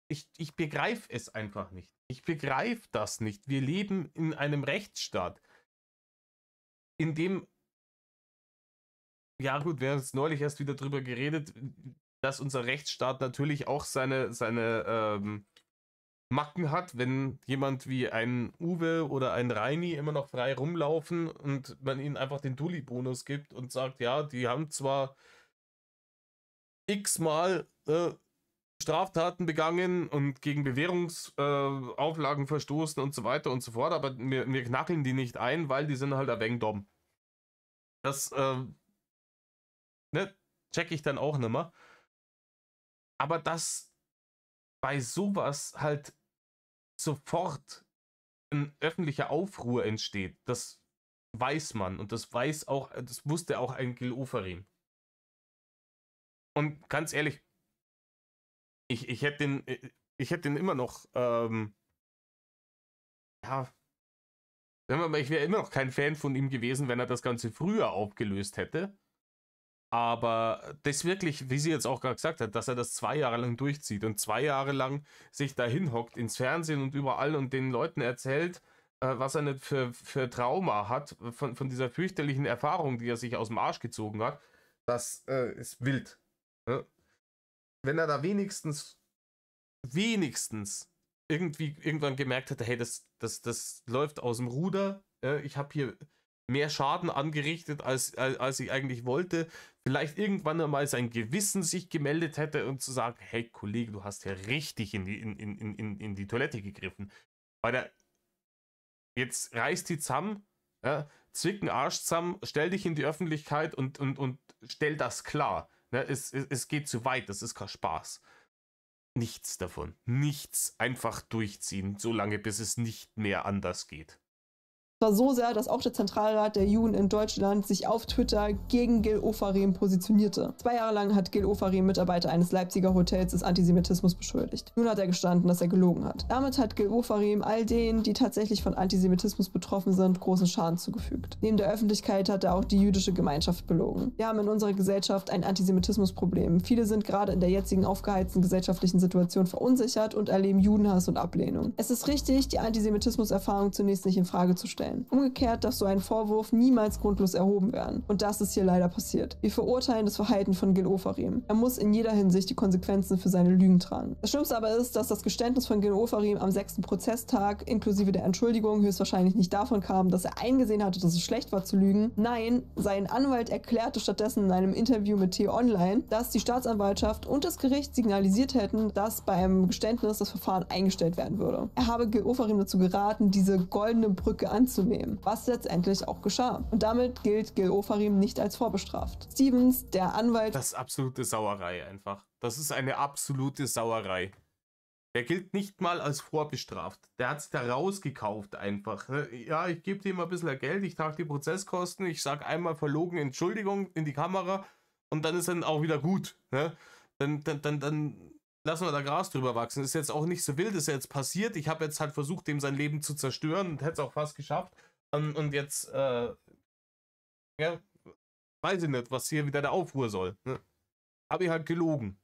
Ich begreife es einfach nicht. Ich begreife das nicht. Wir leben in einem Rechtsstaat, in dem, ja gut, wir haben jetzt neulich erst wieder drüber geredet, dass unser Rechtsstaat natürlich auch seine Macken hat, wenn jemand wie ein Uwe oder ein Reini immer noch frei rumlaufen und man ihnen einfach den Dulli-Bonus gibt und sagt, ja, die haben zwar x-mal Straftaten begangen und gegen Bewährungsauflagen verstoßen und so weiter und so fort, aber wir knackeln die nicht ein, weil die sind halt ein wenig dumm. Das ne, check ich dann auch nicht mehr. Aber dass bei sowas halt sofort ein öffentlicher Aufruhr entsteht, das weiß man und das wusste auch ein Gil Ofarim. Und ganz ehrlich, ich hätte den immer noch, ja, ich wäre immer noch kein Fan von ihm gewesen, wenn er das Ganze früher aufgelöst hätte. Aber das wirklich, wie sie jetzt auch gerade gesagt hat, dass er das 2 Jahre lang durchzieht und 2 Jahre lang sich da hinhockt ins Fernsehen und überall und den Leuten erzählt, was er nicht für Trauma hat von dieser fürchterlichen Erfahrung, die er sich aus dem Arsch gezogen hat, das ist wild. Ne? Wenn er da wenigstens irgendwie irgendwann gemerkt hätte, hey, das läuft aus dem Ruder, ich habe hier mehr Schaden angerichtet, als ich eigentlich wollte, vielleicht irgendwann einmal sein Gewissen sich gemeldet hätte und zu sagen, hey Kollege, du hast ja richtig in die Toilette gegriffen. Weil jetzt reiß die zusammen, ja, zwick den Arsch zusammen, stell dich in die Öffentlichkeit und stell das klar. Ne? Es geht zu weit, das ist kein Spaß. Nichts davon. Nichts. Einfach durchziehen, solange bis es nicht mehr anders geht. War so sehr, dass auch der Zentralrat der Juden in Deutschland sich auf Twitter gegen Gil Ofarim positionierte. 2 Jahre lang hat Gil Ofarim Mitarbeiter eines Leipziger Hotels des Antisemitismus beschuldigt. Nun hat er gestanden, dass er gelogen hat. Damit hat Gil Ofarim all denen, die tatsächlich von Antisemitismus betroffen sind, großen Schaden zugefügt. Neben der Öffentlichkeit hat er auch die jüdische Gemeinschaft belogen. Wir haben in unserer Gesellschaft ein Antisemitismusproblem. Viele sind gerade in der jetzigen aufgeheizten gesellschaftlichen Situation verunsichert und erleben Judenhass und Ablehnung. Es ist richtig, die Antisemitismuserfahrung zunächst nicht in Frage zu stellen. Umgekehrt darf so ein Vorwurf niemals grundlos erhoben werden. Und das ist hier leider passiert. Wir verurteilen das Verhalten von Gil Ofarim. Er muss in jeder Hinsicht die Konsequenzen für seine Lügen tragen. Das Schlimmste aber ist, dass das Geständnis von Gil Ofarim am 6. Prozesstag inklusive der Entschuldigung höchstwahrscheinlich nicht davon kam, dass er eingesehen hatte, dass es schlecht war zu lügen. Nein, sein Anwalt erklärte stattdessen in einem Interview mit T-Online, dass die Staatsanwaltschaft und das Gericht signalisiert hätten, dass bei einem Geständnis das Verfahren eingestellt werden würde. Er habe Gil Ofarim dazu geraten, diese goldene Brücke anzunehmen, was letztendlich auch geschah. Und damit gilt Gil Ofarim nicht als vorbestraft. Stevens, der Anwalt... Das ist absolute Sauerei einfach. Das ist eine absolute Sauerei. Der gilt nicht mal als vorbestraft. Der hat sich da rausgekauft einfach. Ja, ich gebe dir mal ein bisschen Geld, ich trage die Prozesskosten, ich sage einmal verlogen Entschuldigung in die Kamera und dann ist dann auch wieder gut. Ne? Dann lassen wir da Gras drüber wachsen. Ist jetzt auch nicht so wild, ist jetzt passiert. Ich habe jetzt halt versucht, dem sein Leben zu zerstören und hätte es auch fast geschafft. Und jetzt, ja, weiß ich nicht, was hier wieder der Aufruhr soll. Ne? Habe ich halt gelogen.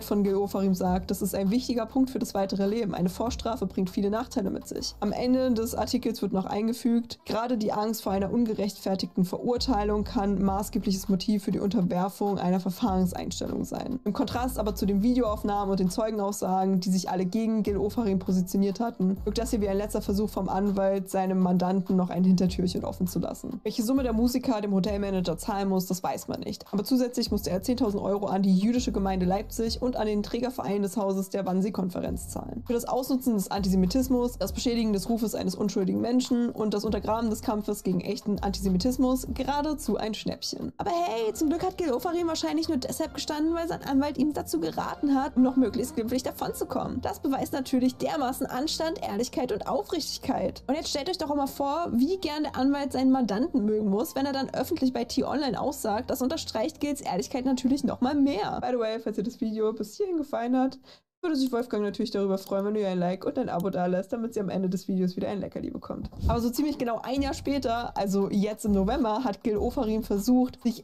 Von Gil Ofarim sagt, das ist ein wichtiger Punkt für das weitere Leben. Eine Vorstrafe bringt viele Nachteile mit sich. Am Ende des Artikels wird noch eingefügt, gerade die Angst vor einer ungerechtfertigten Verurteilung kann maßgebliches Motiv für die Unterwerfung einer Verfahrenseinstellung sein. Im Kontrast aber zu den Videoaufnahmen und den Zeugenaussagen, die sich alle gegen Gil Ofarim positioniert hatten, wirkt das hier wie ein letzter Versuch vom Anwalt, seinem Mandanten noch ein Hintertürchen offen zu lassen. Welche Summe der Musiker dem Hotelmanager zahlen muss, das weiß man nicht. Aber zusätzlich musste er 10.000 Euro an die jüdische Gemeinde Leipzig und an den Trägerverein des Hauses der Wannsee-Konferenz zahlen. Für das Ausnutzen des Antisemitismus, das Beschädigen des Rufes eines unschuldigen Menschen und das Untergraben des Kampfes gegen echten Antisemitismus geradezu ein Schnäppchen. Aber hey, zum Glück hat Gil Ofarim wahrscheinlich nur deshalb gestanden, weil sein Anwalt ihm dazu geraten hat, um noch möglichst glimpflich davonzukommen. Das beweist natürlich dermaßen Anstand, Ehrlichkeit und Aufrichtigkeit. Und jetzt stellt euch doch auch mal vor, wie gern der Anwalt seinen Mandanten mögen muss, wenn er dann öffentlich bei T-Online aussagt. Das unterstreicht Gils Ehrlichkeit natürlich nochmal mehr. By the way, falls ihr das Video bis hierhin gefallen hat, würde sich Wolfgang natürlich darüber freuen, wenn du ihr ein Like und ein Abo da lässt, damit sie am Ende des Videos wieder ein Leckerli bekommt. Aber so ziemlich genau 1 Jahr später, also jetzt im November, hat Gil Ofarim versucht, sich...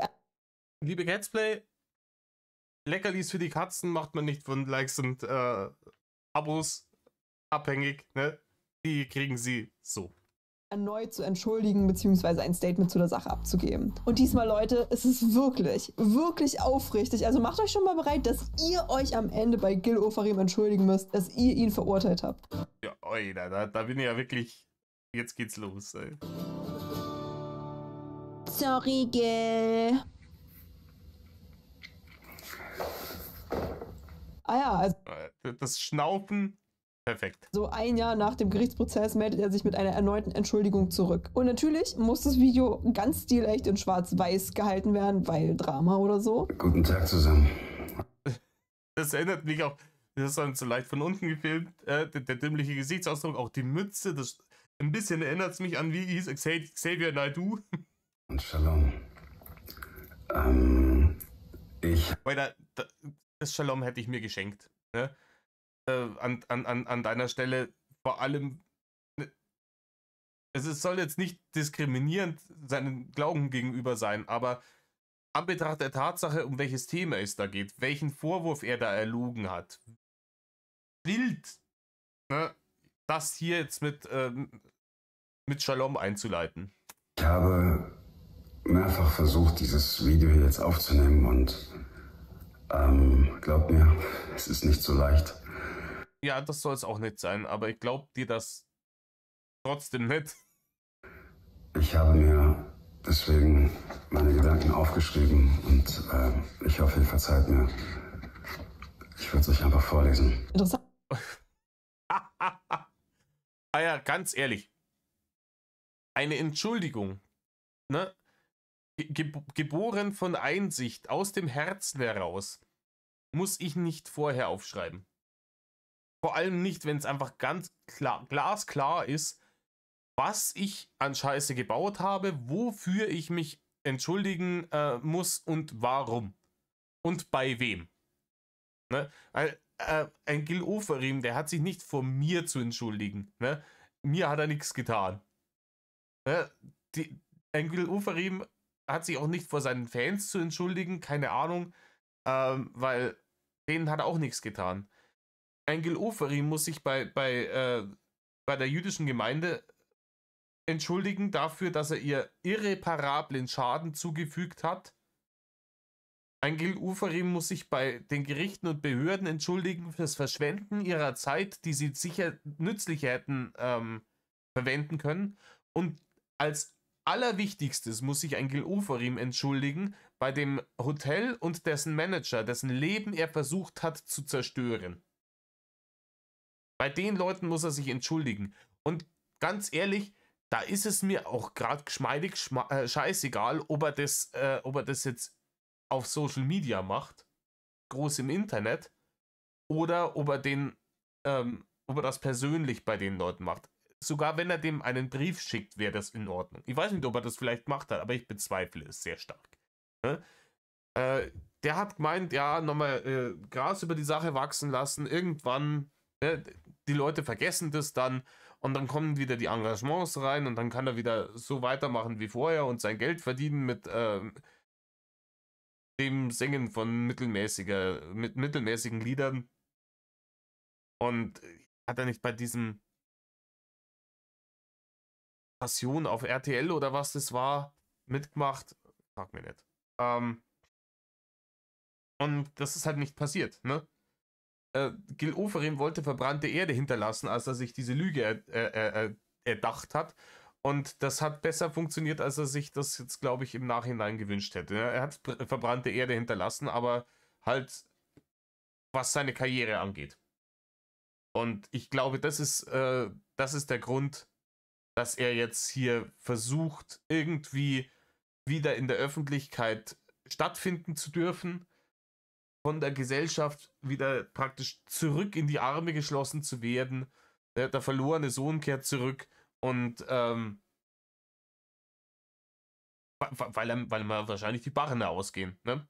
Liebe Gatsplay, Leckerlis für die Katzen macht man nicht von Likes und Abos abhängig, ne? Die kriegen sie so. Erneut zu entschuldigen bzw. ein Statement zu der Sache abzugeben. Und diesmal, Leute, es ist wirklich, wirklich aufrichtig. Also macht euch schon mal bereit, dass ihr euch am Ende bei Gil Ofarim entschuldigen müsst, dass ihr ihn verurteilt habt. Ja, oi, da bin ich ja wirklich... Jetzt geht's los, ey. Sorry, Gil. Ah ja, also Das Schnaufen, perfekt. so ein Jahr nach dem Gerichtsprozess meldet er sich mit einer erneuten Entschuldigung zurück. Und natürlich muss das Video ganz stilecht in schwarz-weiß gehalten werden, weil Drama oder so. Guten Tag zusammen. Das erinnert mich auch, das ist dann so leicht von unten gefilmt, der dümmliche Gesichtsausdruck, auch die Mütze, das ein bisschen erinnert es mich an, wie hieß Xavier Naidoo. Und Shalom. Weil das Shalom hätte ich mir geschenkt. Ne? An deiner Stelle vor allem, es soll jetzt nicht diskriminierend seinen Glauben gegenüber sein, aber an Betracht der Tatsache, um welches Thema es da geht, welchen Vorwurf er da erlogen hat, wild, ne, das hier jetzt mit Shalom einzuleiten. Ich habe mehrfach versucht, dieses Video hier jetzt aufzunehmen und glaubt mir, es ist nicht so leicht. Ja, das soll es auch nicht sein, aber ich glaube dir das trotzdem nicht. Ich habe mir deswegen meine Gedanken aufgeschrieben und ich hoffe, ihr verzeiht mir. Ich würde es euch einfach vorlesen. Interessant. Ah ja, ganz ehrlich. Eine Entschuldigung, ne? Geboren von Einsicht aus dem Herzen heraus, muss ich nicht vorher aufschreiben. Vor allem nicht, wenn es einfach ganz klar, glasklar ist, was ich an Scheiße gebaut habe, wofür ich mich entschuldigen muss und warum. Und bei wem. Ne? Ein Gil Ofarim, der hat sich nicht vor mir zu entschuldigen. Ne? Mir hat er nichts getan. Ne? Ein Gil Ofarim hat sich auch nicht vor seinen Fans zu entschuldigen, keine Ahnung, weil denen hat er auch nichts getan. Ein Gil Ofarim muss sich bei der jüdischen Gemeinde entschuldigen dafür, dass er ihr irreparablen Schaden zugefügt hat. Ein Gil Ofarim muss sich bei den Gerichten und Behörden entschuldigen für das Verschwenden ihrer Zeit, die sie sicher nützlicher hätten verwenden können. Und als Allerwichtigstes muss sich ein Gil Ofarim entschuldigen bei dem Hotel und dessen Manager, dessen Leben er versucht hat zu zerstören. Bei den Leuten muss er sich entschuldigen. Und ganz ehrlich, da ist es mir auch gerade geschmeidig scheißegal, ob er das jetzt auf Social Media macht, groß im Internet, oder ob er das persönlich bei den Leuten macht. Sogar wenn er dem einen Brief schickt, wäre das in Ordnung. Ich weiß nicht, ob er das vielleicht gemacht hat, aber ich bezweifle es sehr stark. Ne? Der hat gemeint, ja, nochmal Gras über die Sache wachsen lassen. Irgendwann, die Leute vergessen das dann und dann kommen wieder die Engagements rein und dann kann er wieder so weitermachen wie vorher und sein Geld verdienen mit dem Singen von mittelmäßigen Liedern. Und hat er nicht bei diesem Passion auf RTL oder was das war, mitgemacht? Frag mir nicht. Und das ist halt nicht passiert, ne? Gil Ofarim wollte verbrannte Erde hinterlassen, als er sich diese Lüge erdacht hat. Und das hat besser funktioniert, als er sich das jetzt, glaube ich, im Nachhinein gewünscht hätte. Er hat verbrannte Erde hinterlassen, aber halt, was seine Karriere angeht. Und ich glaube, das ist der Grund, dass er jetzt hier versucht, irgendwie wieder in der Öffentlichkeit stattfinden zu dürfen, von der Gesellschaft wieder praktisch zurück in die Arme geschlossen zu werden. Der verlorene Sohn kehrt zurück und weil ihm wahrscheinlich die Barren ausgehen, ne?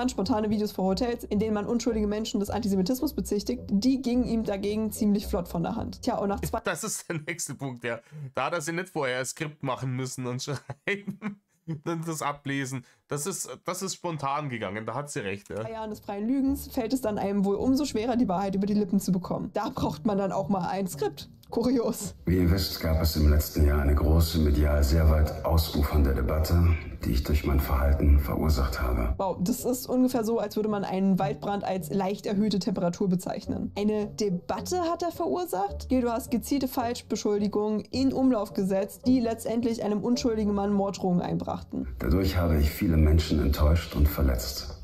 Spontane Videos vor Hotels, in denen man unschuldige Menschen des Antisemitismus bezichtigt, die gingen ihm dagegen ziemlich flott von der Hand. Tja, und nach Das ist der nächste Punkt, ja. Da hat er sich nicht vorher ein Skript machen müssen und schreiben, dann das ablesen. Das ist spontan gegangen, da hat sie recht. Ja. 2 Jahren des freien Lügens fällt es dann einem wohl umso schwerer, die Wahrheit über die Lippen zu bekommen. Da braucht man dann auch mal ein Skript. Kurios. Wie ihr wisst, gab es im letzten Jahr eine große, medial sehr weit ausufernde Debatte, die ich durch mein Verhalten verursacht habe. Wow, das ist ungefähr so, als würde man einen Waldbrand als leicht erhöhte Temperatur bezeichnen. Eine Debatte hat er verursacht? Du hast gezielte Falschbeschuldigungen in Umlauf gesetzt, die letztendlich einem unschuldigen Mann Morddrohungen einbrachten. Dadurch habe ich viele Menschen enttäuscht und verletzt.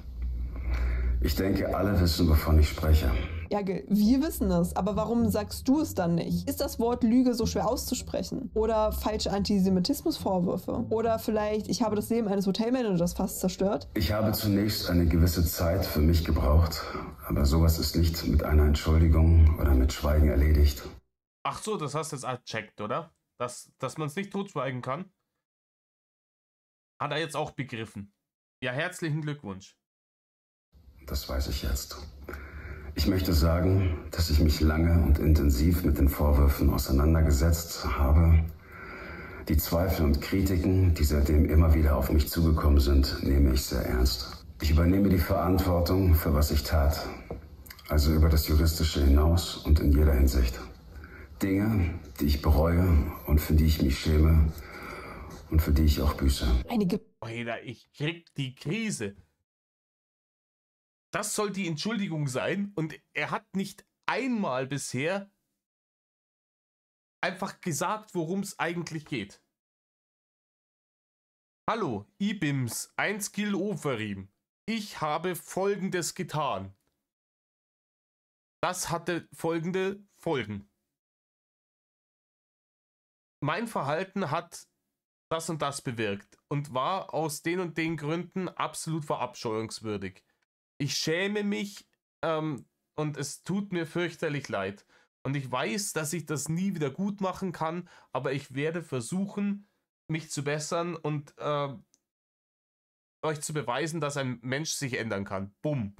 Ich denke, alle wissen, wovon ich spreche. Ja, Gil, wir wissen es, aber warum sagst du es dann nicht? Ist das Wort Lüge so schwer auszusprechen? Oder falsche Antisemitismusvorwürfe? Oder vielleicht, ich habe das Leben eines Hotelmanagers fast zerstört? Ich habe zunächst eine gewisse Zeit für mich gebraucht, aber sowas ist nicht mit einer Entschuldigung oder mit Schweigen erledigt. Ach so, das hast du jetzt checkt, oder? Dass man es nicht totschweigen kann? Hat er jetzt auch begriffen. Ja, herzlichen Glückwunsch. Das weiß ich jetzt. Ich möchte sagen, dass ich mich lange und intensiv mit den Vorwürfen auseinandergesetzt habe. Die Zweifel und Kritiken, die seitdem immer wieder auf mich zugekommen sind, nehme ich sehr ernst. Ich übernehme die Verantwortung für was ich tat. Also über das Juristische hinaus und in jeder Hinsicht. Dinge, die ich bereue und für die ich mich schäme und für die ich auch büße. Alter, ich krieg die Krise. Das soll die Entschuldigung sein und er hat nicht einmal bisher einfach gesagt, worum es eigentlich geht. Hallo, Ibims, 1 Gil Oferim. Ich habe Folgendes getan. Das hatte folgende Folgen. Mein Verhalten hat das und das bewirkt und war aus den und den Gründen absolut verabscheuungswürdig. Ich schäme mich und es tut mir fürchterlich leid. Und ich weiß, dass ich das nie wieder gut machen kann, aber ich werde versuchen, mich zu bessern und euch zu beweisen, dass ein Mensch sich ändern kann. Bumm.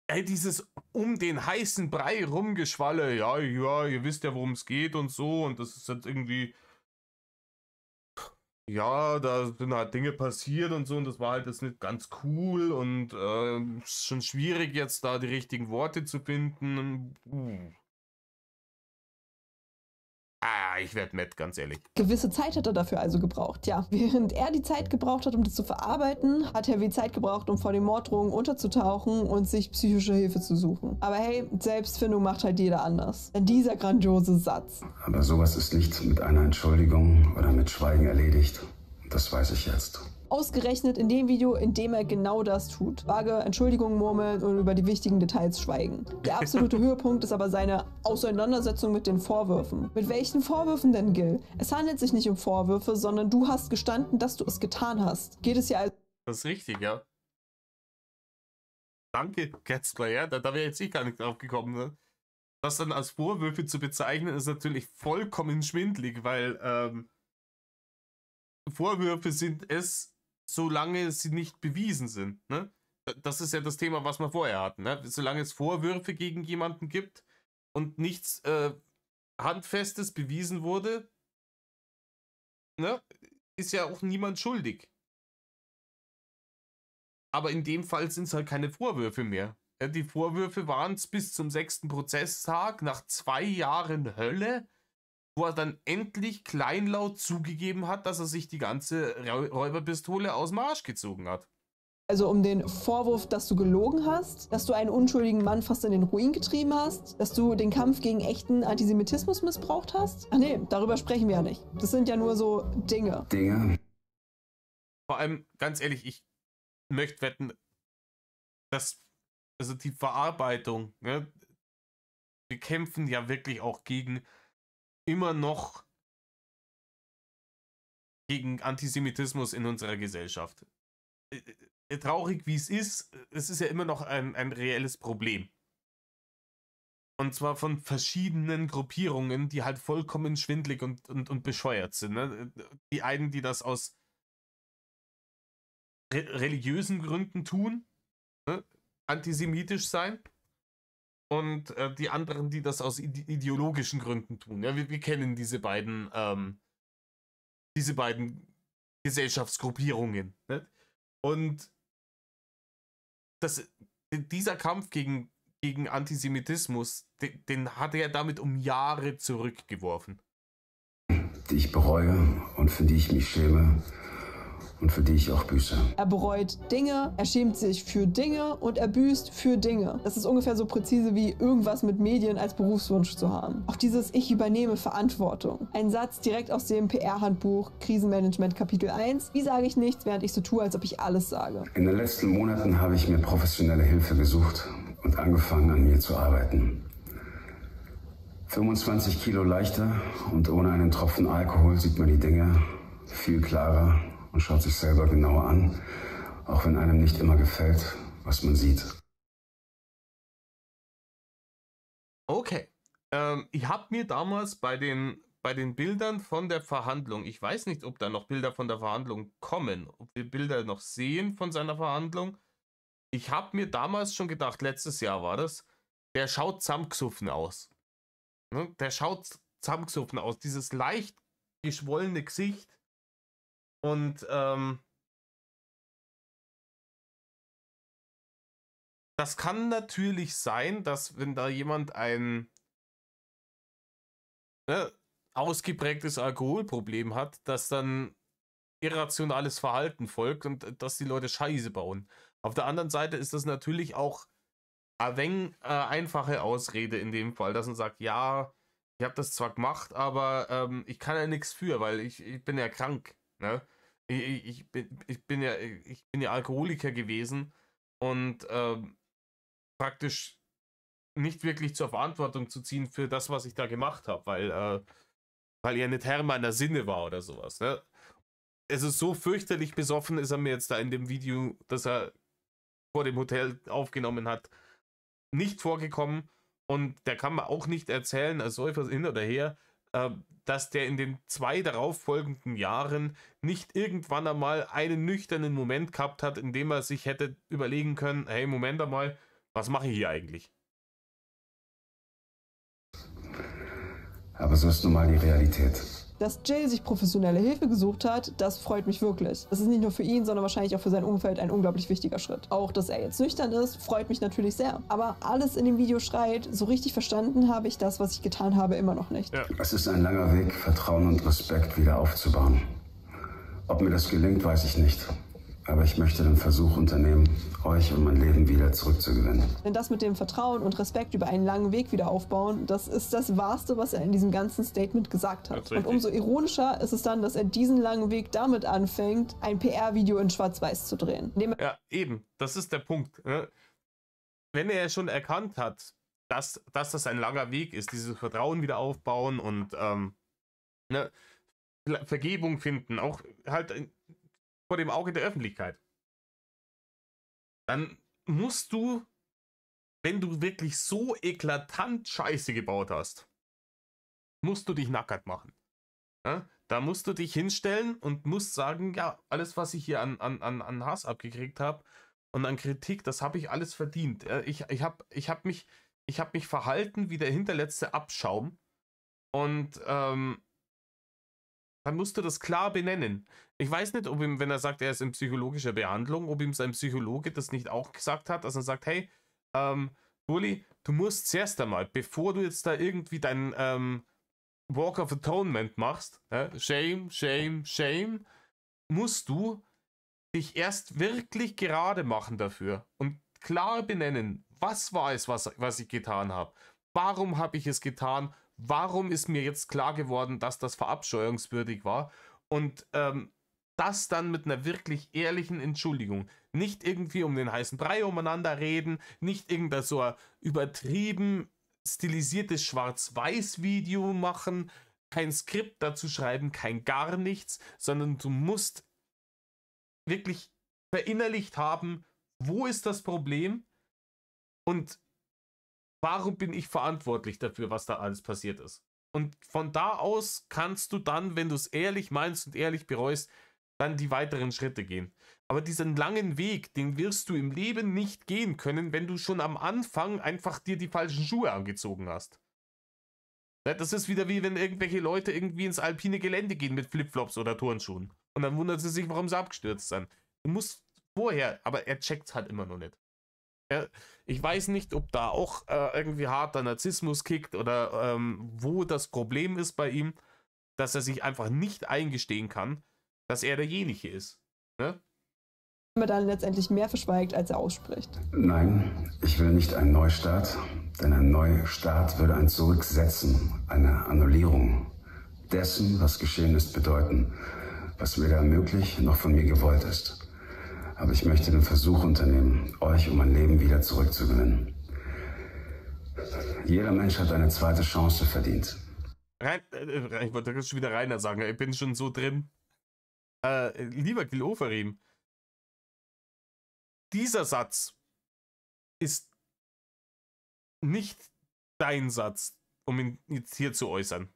Ey, dieses um den heißen Brei rumgeschwalle, ja, ihr wisst ja, worum es geht und so, und das ist halt irgendwie, ja, da sind halt Dinge passiert und so, und das war halt jetzt nicht ganz cool und ist schon schwierig jetzt da die richtigen Worte zu finden. Ich werde nett, ganz ehrlich. Gewisse Zeit hat er dafür also gebraucht, ja. Während er die Zeit gebraucht hat, um das zu verarbeiten, hat Heavy Zeit gebraucht, um vor den Morddrohungen unterzutauchen und sich psychische Hilfe zu suchen. Aber hey, Selbstfindung macht halt jeder anders. Denn dieser grandiose Satz. Aber sowas ist nicht mit einer Entschuldigung oder mit Schweigen erledigt. Das weiß ich jetzt. Ausgerechnet in dem Video, in dem er genau das tut. Vage Entschuldigungen murmeln und über die wichtigen Details schweigen. Der absolute Höhepunkt ist aber seine Auseinandersetzung mit den Vorwürfen. Mit welchen Vorwürfen denn, Gil? Es handelt sich nicht um Vorwürfe, sondern du hast gestanden, dass du es getan hast. Geht es ja als... Das ist richtig, ja. Danke, Gatsby, ja. Da wäre jetzt gar nicht drauf gekommen, ne? Das dann als Vorwürfe zu bezeichnen, ist natürlich vollkommen schwindlig, weil Vorwürfe sind es, solange sie nicht bewiesen sind. Ne? Das ist ja das Thema, was wir vorher hatten. Ne? Solange es Vorwürfe gegen jemanden gibt und nichts Handfestes bewiesen wurde, ne, ist ja auch niemand schuldig. Aber in dem Fall sind es halt keine Vorwürfe mehr. Ja, die Vorwürfe waren es bis zum 6. Prozesstag, nach 2 Jahren Hölle, wo er dann endlich kleinlaut zugegeben hat, dass er sich die ganze Räuberpistole aus dem Arsch gezogen hat. Also um den Vorwurf, dass du gelogen hast, dass du einen unschuldigen Mann fast in den Ruin getrieben hast, dass du den Kampf gegen echten Antisemitismus missbraucht hast? Ach nee, darüber sprechen wir ja nicht. Das sind ja nur so Dinge. Vor allem, ganz ehrlich, ich möchte wetten, dass, also die Verarbeitung, ne, wir kämpfen ja wirklich auch immer noch gegen Antisemitismus in unserer Gesellschaft. Traurig wie es ist ja immer noch ein reelles Problem. Und zwar von verschiedenen Gruppierungen, die halt vollkommen schwindlig und bescheuert sind. Ne? Die einen, die das aus religiösen Gründen tun, ne? Antisemitisch sein. Und die anderen, die das aus ideologischen Gründen tun. Ja, wir kennen diese beiden Gesellschaftsgruppierungen. Ne? Und dieser Kampf gegen Antisemitismus, den hat er damit um Jahre zurückgeworfen. Die ich bereue und für die ich mich schäme und für die ich auch büße. Er bereut Dinge, er schämt sich für Dinge und er büßt für Dinge. Das ist ungefähr so präzise wie irgendwas mit Medien als Berufswunsch zu haben. Auch dieses Ich übernehme Verantwortung. Ein Satz direkt aus dem PR-Handbuch Krisenmanagement Kapitel 1. Wie sage ich nichts, während ich so tue, als ob ich alles sage? In den letzten Monaten habe ich mir professionelle Hilfe gesucht und angefangen, an mir zu arbeiten. 25 Kilo leichter und ohne einen Tropfen Alkohol sieht man die Dinge viel klarer und schaut sich selber genauer an, auch wenn einem nicht immer gefällt, was man sieht. Okay. Ich habe mir damals bei den Bildern von der Verhandlung, ich weiß nicht, ob da noch Bilder von der Verhandlung kommen, ob wir Bilder noch sehen von seiner Verhandlung. Ich habe mir damals schon gedacht, letztes Jahr war das, der schaut zusammengesoffen aus. Ne? Der schaut zusammengesoffen aus, dieses leicht geschwollene Gesicht. Und das kann natürlich sein, dass wenn da jemand ein ausgeprägtes Alkoholproblem hat, dass dann irrationales Verhalten folgt und dass die Leute Scheiße bauen. Auf der anderen Seite ist das natürlich auch ein wenig einfache Ausrede in dem Fall, dass man sagt, ja, ich habe das zwar gemacht, aber ich kann ja nichts für, weil ich bin ja krank. Ne? Ich bin ja Alkoholiker gewesen und praktisch nicht wirklich zur Verantwortung zu ziehen für das, was ich da gemacht habe, weil er nicht Herr meiner Sinne war oder sowas. Ne? Es ist so fürchterlich besoffen, ist er mir jetzt da in dem Video, das er vor dem Hotel aufgenommen hat, nicht vorgekommen. Und der kann mir auch nicht erzählen, als Säufer hin oder her, dass der in den 2 darauffolgenden Jahren nicht irgendwann einmal einen nüchternen Moment gehabt hat, in dem er sich hätte überlegen können, hey, Moment einmal, was mache ich hier eigentlich? Aber so ist nun mal die Realität. Dass Jill sich professionelle Hilfe gesucht hat, das freut mich wirklich. Das ist nicht nur für ihn, sondern wahrscheinlich auch für sein Umfeld ein unglaublich wichtiger Schritt. Auch, dass er jetzt nüchtern ist, freut mich natürlich sehr. Aber alles in dem Video schreit, so richtig verstanden habe ich das, was ich getan habe, immer noch nicht. Ja. Es ist ein langer Weg, Vertrauen und Respekt wieder aufzubauen. Ob mir das gelingt, weiß ich nicht. Aber ich möchte den Versuch unternehmen, euch und mein Leben wieder zurückzugewinnen. Denn das mit dem Vertrauen und Respekt über einen langen Weg wieder aufbauen, das ist das Wahrste, was er in diesem ganzen Statement gesagt hat. Und umso ironischer ist es dann, dass er diesen langen Weg damit anfängt, ein PR-Video in Schwarz-Weiß zu drehen. Ja, eben. Das ist der Punkt. Ne? Wenn er schon erkannt hat, dass das ein langer Weg ist, dieses Vertrauen wieder aufbauen und ne, Vergebung finden, auch halt vor dem Auge der Öffentlichkeit, dann musst du, wenn du wirklich so eklatant Scheiße gebaut hast, musst du dich nackert machen. Ja? Da musst du dich hinstellen und musst sagen, ja, alles, was ich hier an Hass abgekriegt habe und an Kritik, das habe ich alles verdient. Ich hab mich verhalten wie der hinterletzte Abschaum und dann musst du das klar benennen. Ich weiß nicht, ob ihm, wenn er sagt, er ist in psychologischer Behandlung, ob ihm sein Psychologe das nicht auch gesagt hat, dass er sagt, hey, Bulli, du musst zuerst einmal, bevor du jetzt da irgendwie dein Walk of Atonement machst, Shame, Shame, Shame, musst du dich erst wirklich gerade machen dafür und klar benennen, was war es, was ich getan habe. Warum habe ich es getan? Warum ist mir jetzt klar geworden, dass das verabscheuungswürdig war? Und das dann mit einer wirklich ehrlichen Entschuldigung. Nicht irgendwie um den heißen Brei umeinander reden, nicht irgendein so ein übertrieben stilisiertes Schwarz-Weiß-Video machen, kein Skript dazu schreiben, kein gar nichts, sondern du musst wirklich verinnerlicht haben, wo ist das Problem und warum bin ich verantwortlich dafür, was da alles passiert ist. Und von da aus kannst du dann, wenn du es ehrlich meinst und ehrlich bereust, dann die weiteren Schritte gehen. Aber diesen langen Weg, den wirst du im Leben nicht gehen können, wenn du schon am Anfang einfach dir die falschen Schuhe angezogen hast. Das ist wieder wie wenn irgendwelche Leute irgendwie ins alpine Gelände gehen mit Flipflops oder Turnschuhen. Und dann wundern sie sich, warum sie abgestürzt sind. Du musst vorher, aber er checkt es halt immer noch nicht. Ich weiß nicht, ob da auch irgendwie harter Narzissmus kickt oder wo das Problem ist bei ihm, dass er sich einfach nicht eingestehen kann, dass er derjenige ist. Ne? Er dann letztendlich mehr verschweigt, als er ausspricht. Nein, ich will nicht einen Neustart, denn ein Neustart würde ein Zurücksetzen, eine Annullierung dessen, was geschehen ist, bedeuten, was weder möglich noch von mir gewollt ist. Aber ich möchte den Versuch unternehmen, euch um mein Leben wieder zurückzugewinnen. Jeder Mensch hat eine zweite Chance verdient. Ich wollte das schon wieder Rainer sagen, ich bin schon so drin. Lieber Gil Ofarim, dieser Satz ist nicht dein Satz, um ihn jetzt hier zu äußern.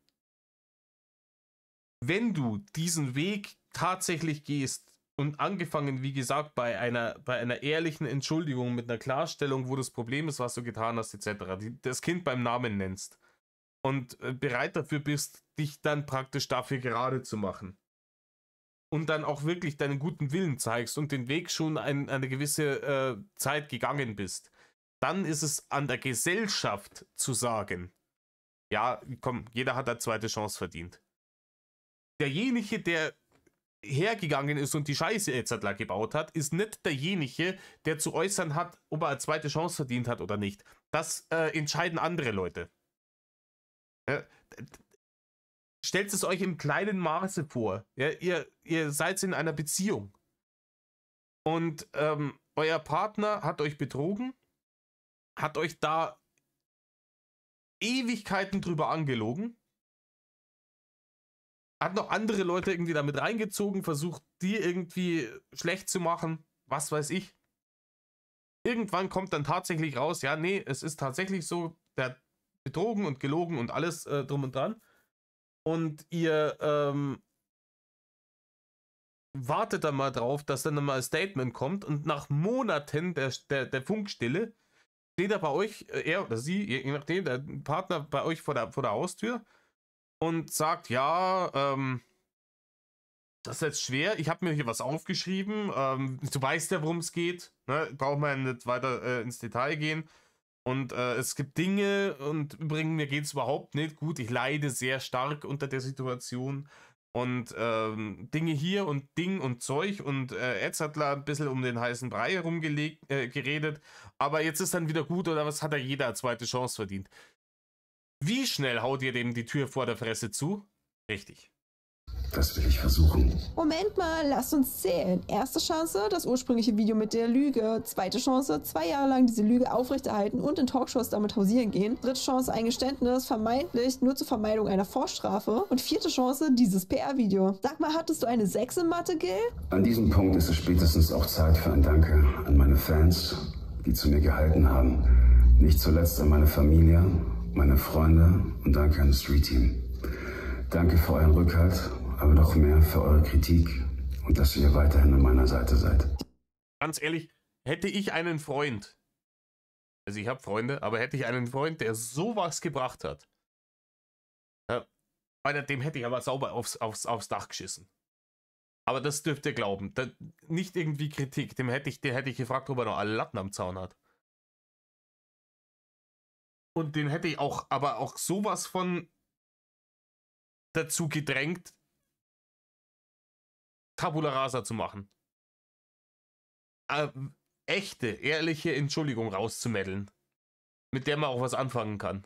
Wenn du diesen Weg tatsächlich gehst und angefangen, wie gesagt, bei einer ehrlichen Entschuldigung mit einer Klarstellung, wo das Problem ist, was du getan hast, etc., das Kind beim Namen nennst und bereit dafür bist, dich dann praktisch dafür gerade zu machen und dann auch wirklich deinen guten Willen zeigst und den Weg schon eine gewisse Zeit gegangen bist, dann ist es an der Gesellschaft zu sagen, ja, komm, jeder hat eine zweite Chance verdient. Derjenige, der hergegangen ist und die Scheiße jetzt gebaut hat, ist nicht derjenige, der zu äußern hat, ob er eine zweite Chance verdient hat oder nicht. Das entscheiden andere Leute. Stellt es euch im kleinen Maße vor. Ja, ihr seid in einer Beziehung und euer Partner hat euch betrogen, hat euch da Ewigkeiten drüber angelogen, hat noch andere Leute irgendwie damit reingezogen, versucht, die irgendwie schlecht zu machen, was weiß ich. Irgendwann kommt dann tatsächlich raus, ja, nee, es ist tatsächlich so, der hat betrogen und gelogen und alles drum und dran. Und ihr wartet dann mal drauf, dass dann mal ein Statement kommt und nach Monaten der Funkstille steht er bei euch, er oder sie, je nachdem, der Partner bei euch vor der Haustür und sagt, ja, das ist jetzt schwer, ich habe mir hier was aufgeschrieben, du weißt ja, worum es geht, ne? Brauchen wir nicht weiter ins Detail gehen. Und es gibt Dinge, und übrigens, mir geht es überhaupt nicht gut, ich leide sehr stark unter der Situation. Und Dinge hier und Ding und Zeug und jetzt hat er ein bisschen um den heißen Brei geredet, aber jetzt ist dann wieder gut, oder was, hat jeder eine zweite Chance verdient. Wie schnell haut ihr dem die Tür vor der Fresse zu? Richtig. Das will ich versuchen. Moment mal, lasst uns zählen. Erste Chance, das ursprüngliche Video mit der Lüge. Zweite Chance, 2 Jahre lang diese Lüge aufrechterhalten und in Talkshows damit hausieren gehen. Dritte Chance, ein Geständnis, vermeintlich nur zur Vermeidung einer Vorstrafe. Und vierte Chance, dieses PR-Video. Sag mal, hattest du eine 6 in Mathe, Gil? An diesem Punkt ist es spätestens auch Zeit für ein Danke an meine Fans, die zu mir gehalten haben. Nicht zuletzt an meine Familie, meine Freunde und danke an das Street-Team. Danke für euren Rückhalt, aber noch mehr für eure Kritik und dass ihr weiterhin an meiner Seite seid. Ganz ehrlich, hätte ich einen Freund, also ich habe Freunde, aber hätte ich einen Freund, der sowas gebracht hat, dem hätte ich aber sauber aufs Dach geschissen. Aber das dürft ihr glauben. Nicht irgendwie Kritik, den hätte ich gefragt, ob er noch alle Latten am Zaun hat. Und den hätte ich aber auch sowas von dazu gedrängt, Tabula Rasa zu machen. Echte, ehrliche Entschuldigung rauszumeddeln, mit der man auch was anfangen kann.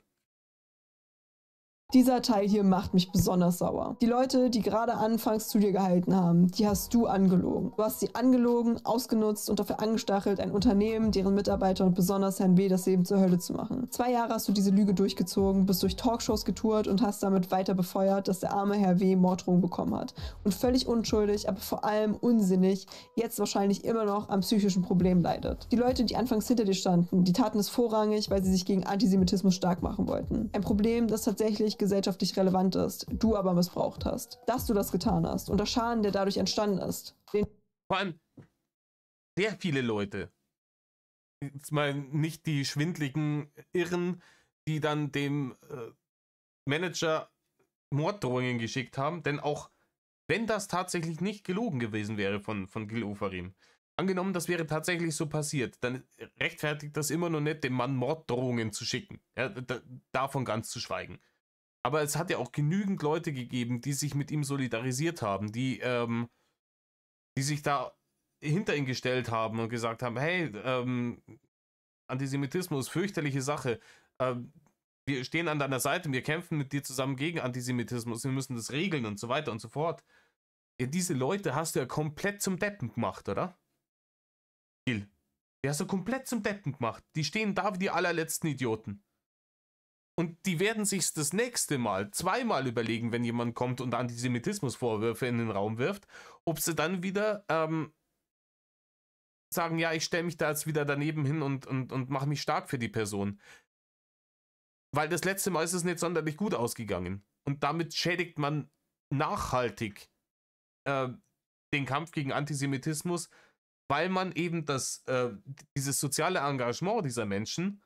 Dieser Teil hier macht mich besonders sauer. Die Leute, die gerade anfangs zu dir gehalten haben, die hast du angelogen. Du hast sie angelogen, ausgenutzt und dafür angestachelt, ein Unternehmen, deren Mitarbeiter und besonders Herrn W. das Leben zur Hölle zu machen. 2 Jahre hast du diese Lüge durchgezogen, bist durch Talkshows getourt und hast damit weiter befeuert, dass der arme Herr W. Morddrohungen bekommen hat. Und völlig unschuldig, aber vor allem unsinnig, jetzt wahrscheinlich immer noch am psychischen Problem leidet. Die Leute, die anfangs hinter dir standen, die taten es vorrangig, weil sie sich gegen Antisemitismus stark machen wollten. Ein Problem, das tatsächlich gesellschaftlich relevant ist, du aber missbraucht hast. Dass du das getan hast und der Schaden, der dadurch entstanden ist. Vor allem sehr viele Leute, jetzt mal nicht die schwindligen Irren, die dann dem Manager Morddrohungen geschickt haben, denn auch wenn das tatsächlich nicht gelogen gewesen wäre von Gil Ofarim, angenommen, das wäre tatsächlich so passiert, dann rechtfertigt das immer noch nicht, dem Mann Morddrohungen zu schicken. Ja, davon ganz zu schweigen. Aber es hat ja auch genügend Leute gegeben, die sich mit ihm solidarisiert haben, die sich da hinter ihn gestellt haben und gesagt haben, hey, Antisemitismus, fürchterliche Sache, wir stehen an deiner Seite, wir kämpfen mit dir zusammen gegen Antisemitismus, wir müssen das regeln und so weiter und so fort. Ja, diese Leute hast du ja komplett zum Deppen gemacht, oder? Gil, die hast du komplett zum Deppen gemacht. Die stehen da wie die allerletzten Idioten. Und die werden sich das nächste Mal zweimal überlegen, wenn jemand kommt und Antisemitismusvorwürfe in den Raum wirft, ob sie dann wieder sagen, ja, ich stelle mich da jetzt wieder daneben hin und mache mich stark für die Person. Weil das letzte Mal ist es nicht sonderlich gut ausgegangen. Und damit schädigt man nachhaltig den Kampf gegen Antisemitismus, weil man eben dieses soziale Engagement dieser Menschen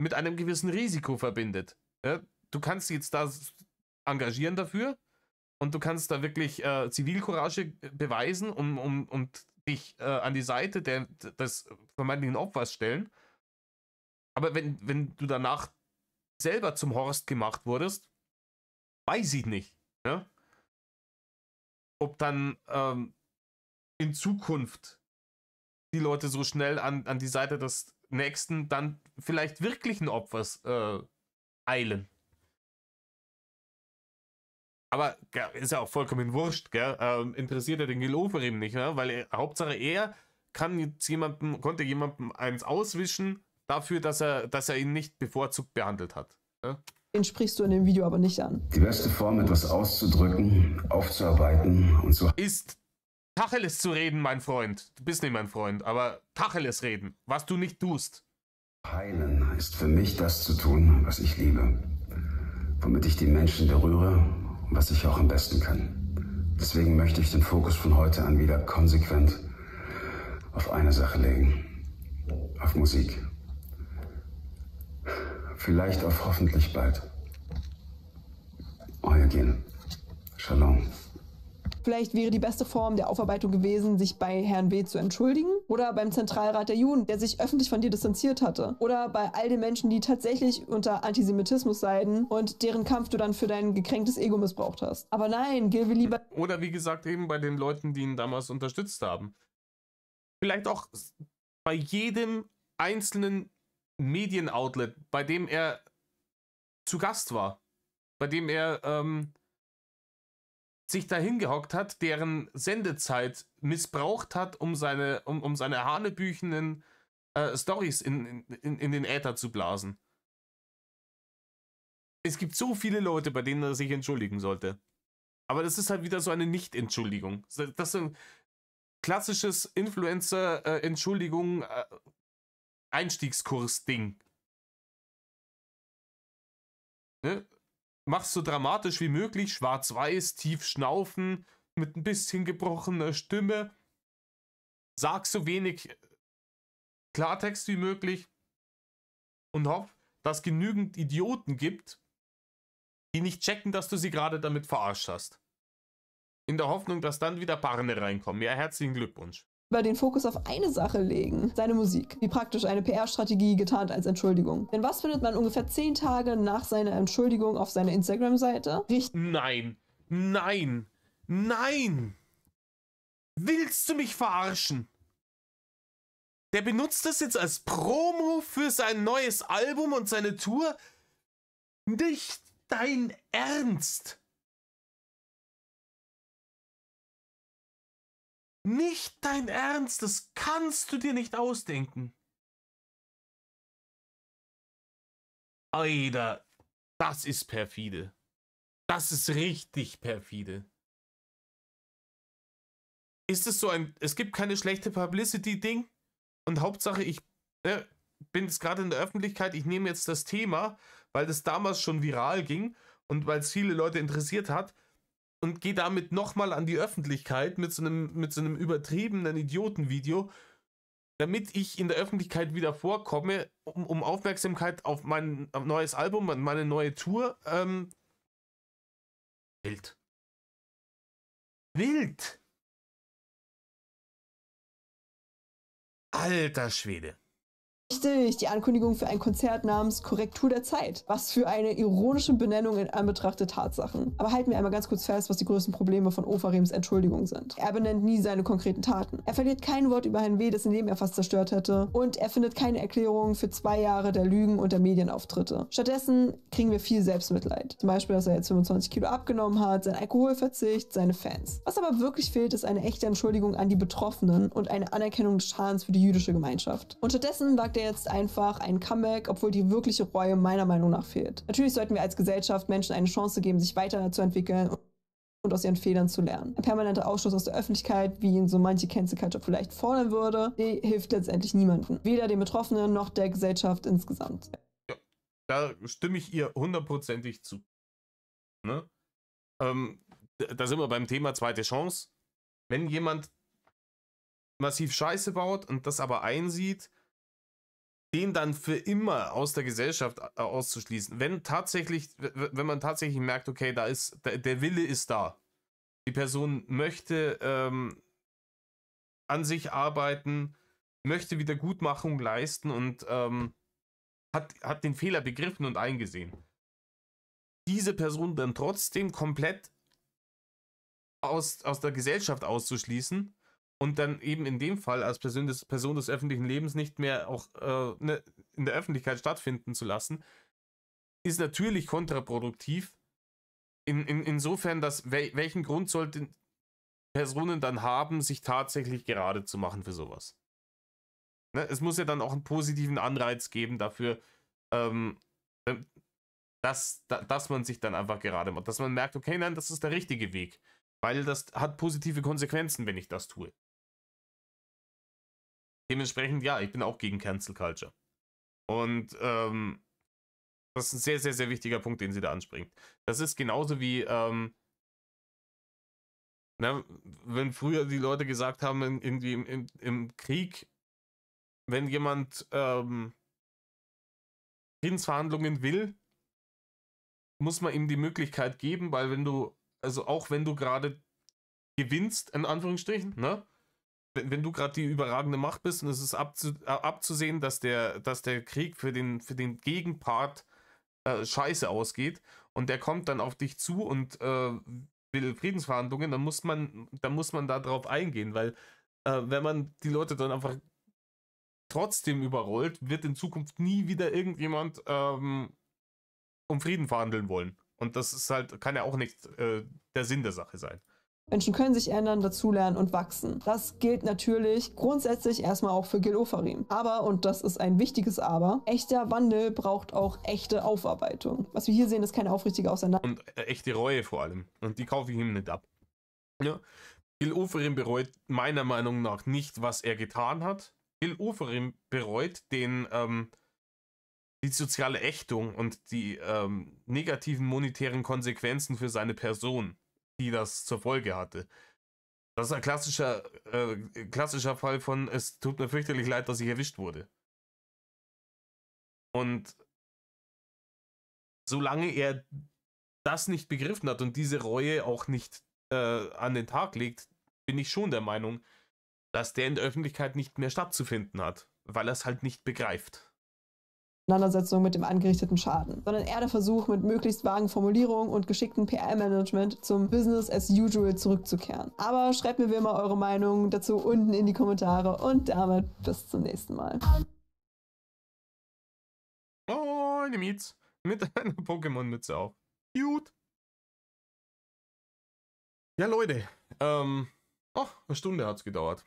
mit einem gewissen Risiko verbindet. Ja? Du kannst dich jetzt da engagieren dafür und du kannst da wirklich Zivilcourage beweisen und dich an die Seite des vermeintlichen Opfers stellen. Aber wenn du danach selber zum Horst gemacht wurdest, weiß ich nicht. Ja? Ob dann in Zukunft die Leute so schnell an die Seite des Nächsten dann vielleicht wirklichen Opfers eilen. Aber ist ja auch vollkommen wurscht, gell? Interessiert ja den Gil Ofarim nicht, ne? Weil Hauptsache er konnte jemandem eins auswischen dafür, dass er ihn nicht bevorzugt behandelt hat. Ja? Den sprichst du in dem Video aber nicht an. Die beste Form, etwas auszudrücken, aufzuarbeiten und so ist Tacheles zu reden, mein Freund. Du bist nicht mein Freund, aber Tacheles reden, was du nicht tust. heilen, ist für mich das zu tun, was ich liebe. Womit ich die Menschen berühre und was ich auch am besten kann. Deswegen möchte ich den Fokus von heute an wieder konsequent auf eine Sache legen. Auf Musik. Vielleicht auf hoffentlich bald. Euer Gil. Shalom. Vielleicht wäre die beste Form der Aufarbeitung gewesen, sich bei Herrn W. zu entschuldigen. Oder beim Zentralrat der Juden, der sich öffentlich von dir distanziert hatte. Oder bei all den Menschen, die tatsächlich unter Antisemitismus leiden und deren Kampf du dann für dein gekränktes Ego missbraucht hast. Aber nein, Gil will lieber... Oder wie gesagt eben bei den Leuten, die ihn damals unterstützt haben. Vielleicht auch bei jedem einzelnen Medienoutlet, bei dem er zu Gast war. Bei dem er sich dahin gehockt hat, deren Sendezeit missbraucht hat, um seine hanebüchenen Storys in den Äther zu blasen. Es gibt so viele Leute, bei denen er sich entschuldigen sollte. Aber das ist halt wieder so eine Nicht-Entschuldigung. Das ist ein klassisches Influencer-Entschuldigung Einstiegskurs-Ding. Ne? Mach's so dramatisch wie möglich, schwarz-weiß, tief schnaufen, mit ein bisschen gebrochener Stimme. Sag so wenig Klartext wie möglich und hoff, dass genügend Idioten gibt, die nicht checken, dass du sie gerade damit verarscht hast. In der Hoffnung, dass dann wieder Barne reinkommen. Ja, herzlichen Glückwunsch. den Fokus auf eine Sache legen, seine Musik. Wie praktisch eine PR-Strategie getarnt als Entschuldigung. Denn was findet man ungefähr 10 Tage nach seiner Entschuldigung auf seiner Instagram-Seite? Nein, nein, nein! Willst du mich verarschen? Der benutzt das jetzt als Promo für sein neues Album und seine Tour? Nicht dein Ernst! Nicht dein Ernst, das kannst du dir nicht ausdenken. Alter, das ist perfide. Das ist richtig perfide. Ist es so es gibt keine schlechte Publicity-Ding und Hauptsache ich bin jetzt gerade in der Öffentlichkeit, ich nehme jetzt das Thema, weil das damals schon viral ging und weil es viele Leute interessiert hat, und gehe damit nochmal an die Öffentlichkeit mit so einem übertriebenen Idiotenvideo, damit ich in der Öffentlichkeit wieder vorkomme, um Aufmerksamkeit auf mein neues Album, meine neue Tour. Wild. Wild! Alter Schwede. Richtig, die Ankündigung für ein Konzert namens Korrektur der Zeit. Was für eine ironische Benennung in Anbetracht der Tatsachen. Aber halten wir einmal ganz kurz fest, was die größten Probleme von Ofarims Entschuldigung sind. Er benennt nie seine konkreten Taten. Er verliert kein Wort über Herrn W., dessen Leben er fast zerstört hätte. Und er findet keine Erklärung für 2 Jahre der Lügen und der Medienauftritte. Stattdessen kriegen wir viel Selbstmitleid. Zum Beispiel, dass er jetzt 25 Kilo abgenommen hat, sein Alkoholverzicht, seine Fans. Was aber wirklich fehlt, ist eine echte Entschuldigung an die Betroffenen und eine Anerkennung des Schadens für die jüdische Gemeinschaft. Und stattdessen wagt er jetzt einfach ein Comeback, obwohl die wirkliche Reue meiner Meinung nach fehlt. Natürlich sollten wir als Gesellschaft Menschen eine Chance geben, sich weiterzuentwickeln und aus ihren Fehlern zu lernen. Ein permanenter Ausschluss aus der Öffentlichkeit, wie ihn so manche Cancel Culture vielleicht fordern würde, hilft letztendlich niemandem. Weder den Betroffenen noch der Gesellschaft insgesamt. Ja, da stimme ich ihr 100%ig zu. Ne? Da sind wir beim Thema zweite Chance. Wenn jemand massiv Scheiße baut und das aber einsieht, den dann für immer aus der Gesellschaft auszuschließen. Wenn man tatsächlich merkt, okay, da ist der Wille ist da. Die Person möchte an sich arbeiten, möchte Wiedergutmachung leisten und hat den Fehler begriffen und eingesehen. Diese Person dann trotzdem komplett aus der Gesellschaft auszuschließen und dann eben in dem Fall als Person des öffentlichen Lebens nicht mehr auch in der Öffentlichkeit stattfinden zu lassen, ist natürlich kontraproduktiv. Insofern, dass welchen Grund sollten Personen dann haben, sich tatsächlich gerade zu machen für sowas? Ne? Es muss ja dann auch einen positiven Anreiz geben dafür, dass man sich dann einfach gerade macht. Dass man merkt, okay, nein, das ist der richtige Weg. Weil das hat positive Konsequenzen, wenn ich das tue. Dementsprechend, ja, ich bin auch gegen Cancel Culture. Und das ist ein sehr, sehr, sehr wichtiger Punkt, den sie da anspringt. Das ist genauso wie, wenn früher die Leute gesagt haben, irgendwie im Krieg, wenn jemand Friedensverhandlungen will, muss man ihm die Möglichkeit geben, weil auch wenn du gerade gewinnst, in Anführungsstrichen, ne? Wenn du gerade die überragende Macht bist und es ist abzusehen, dass der Krieg für den Gegenpart scheiße ausgeht und der kommt dann auf dich zu und will Friedensverhandlungen, dann muss man da drauf eingehen, weil wenn man die Leute dann einfach trotzdem überrollt, wird in Zukunft nie wieder irgendjemand um Frieden verhandeln wollen. Und das ist halt, kann ja auch nicht der Sinn der Sache sein. Menschen können sich ändern, dazulernen und wachsen. Das gilt natürlich grundsätzlich erstmal auch für Gil Ofarim. Aber, und das ist ein wichtiges Aber, echter Wandel braucht auch echte Aufarbeitung. Was wir hier sehen, ist keine aufrichtige Auseinandersetzung. Und echte Reue vor allem. Und die kaufe ich ihm nicht ab. Ja. Gil Ofarim bereut meiner Meinung nach nicht, was er getan hat. Gil Ofarim bereut die soziale Ächtung und die negativen monetären Konsequenzen für seine Person, die das zur Folge hatte. Das ist ein klassischer Fall von, es tut mir fürchterlich leid, dass ich erwischt wurde. Und solange er das nicht begriffen hat und diese Reue auch nicht an den Tag legt, bin ich schon der Meinung, dass der in der Öffentlichkeit nicht mehr stattzufinden hat, weil er es halt nicht begreift. Auseinandersetzung mit dem angerichteten Schaden, sondern eher der Versuch, mit möglichst vagen Formulierungen und geschicktem PR-Management zum Business as usual zurückzukehren. Aber schreibt mir wie immer eure Meinung dazu unten in die Kommentare und damit bis zum nächsten Mal. Oh, eine Mietz mit einer Pokémon-Mütze auf. Cute. Ja, Leute, eine Stunde hat es gedauert.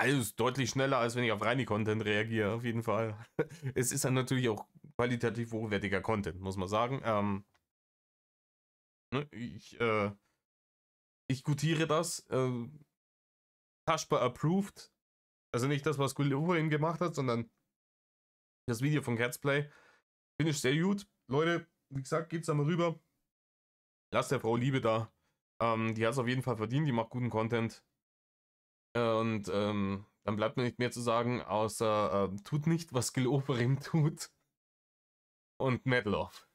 Also ist deutlich schneller, als wenn ich auf Reini-Content reagiere, auf jeden Fall. Es ist dann natürlich auch qualitativ hochwertiger Content, muss man sagen. Ich gutiere das. Taschbar approved. Also nicht das, was Gil Ofarim gemacht hat, sondern das Video von Catsplay. Finde ich sehr gut. Leute, wie gesagt, geht's da mal rüber. Lasst der Frau Liebe da. Die hat es auf jeden Fall verdient, die macht guten Content. Und dann bleibt mir nicht mehr zu sagen, außer tut nicht, was Gil Ofarim tut. Und Mad Love.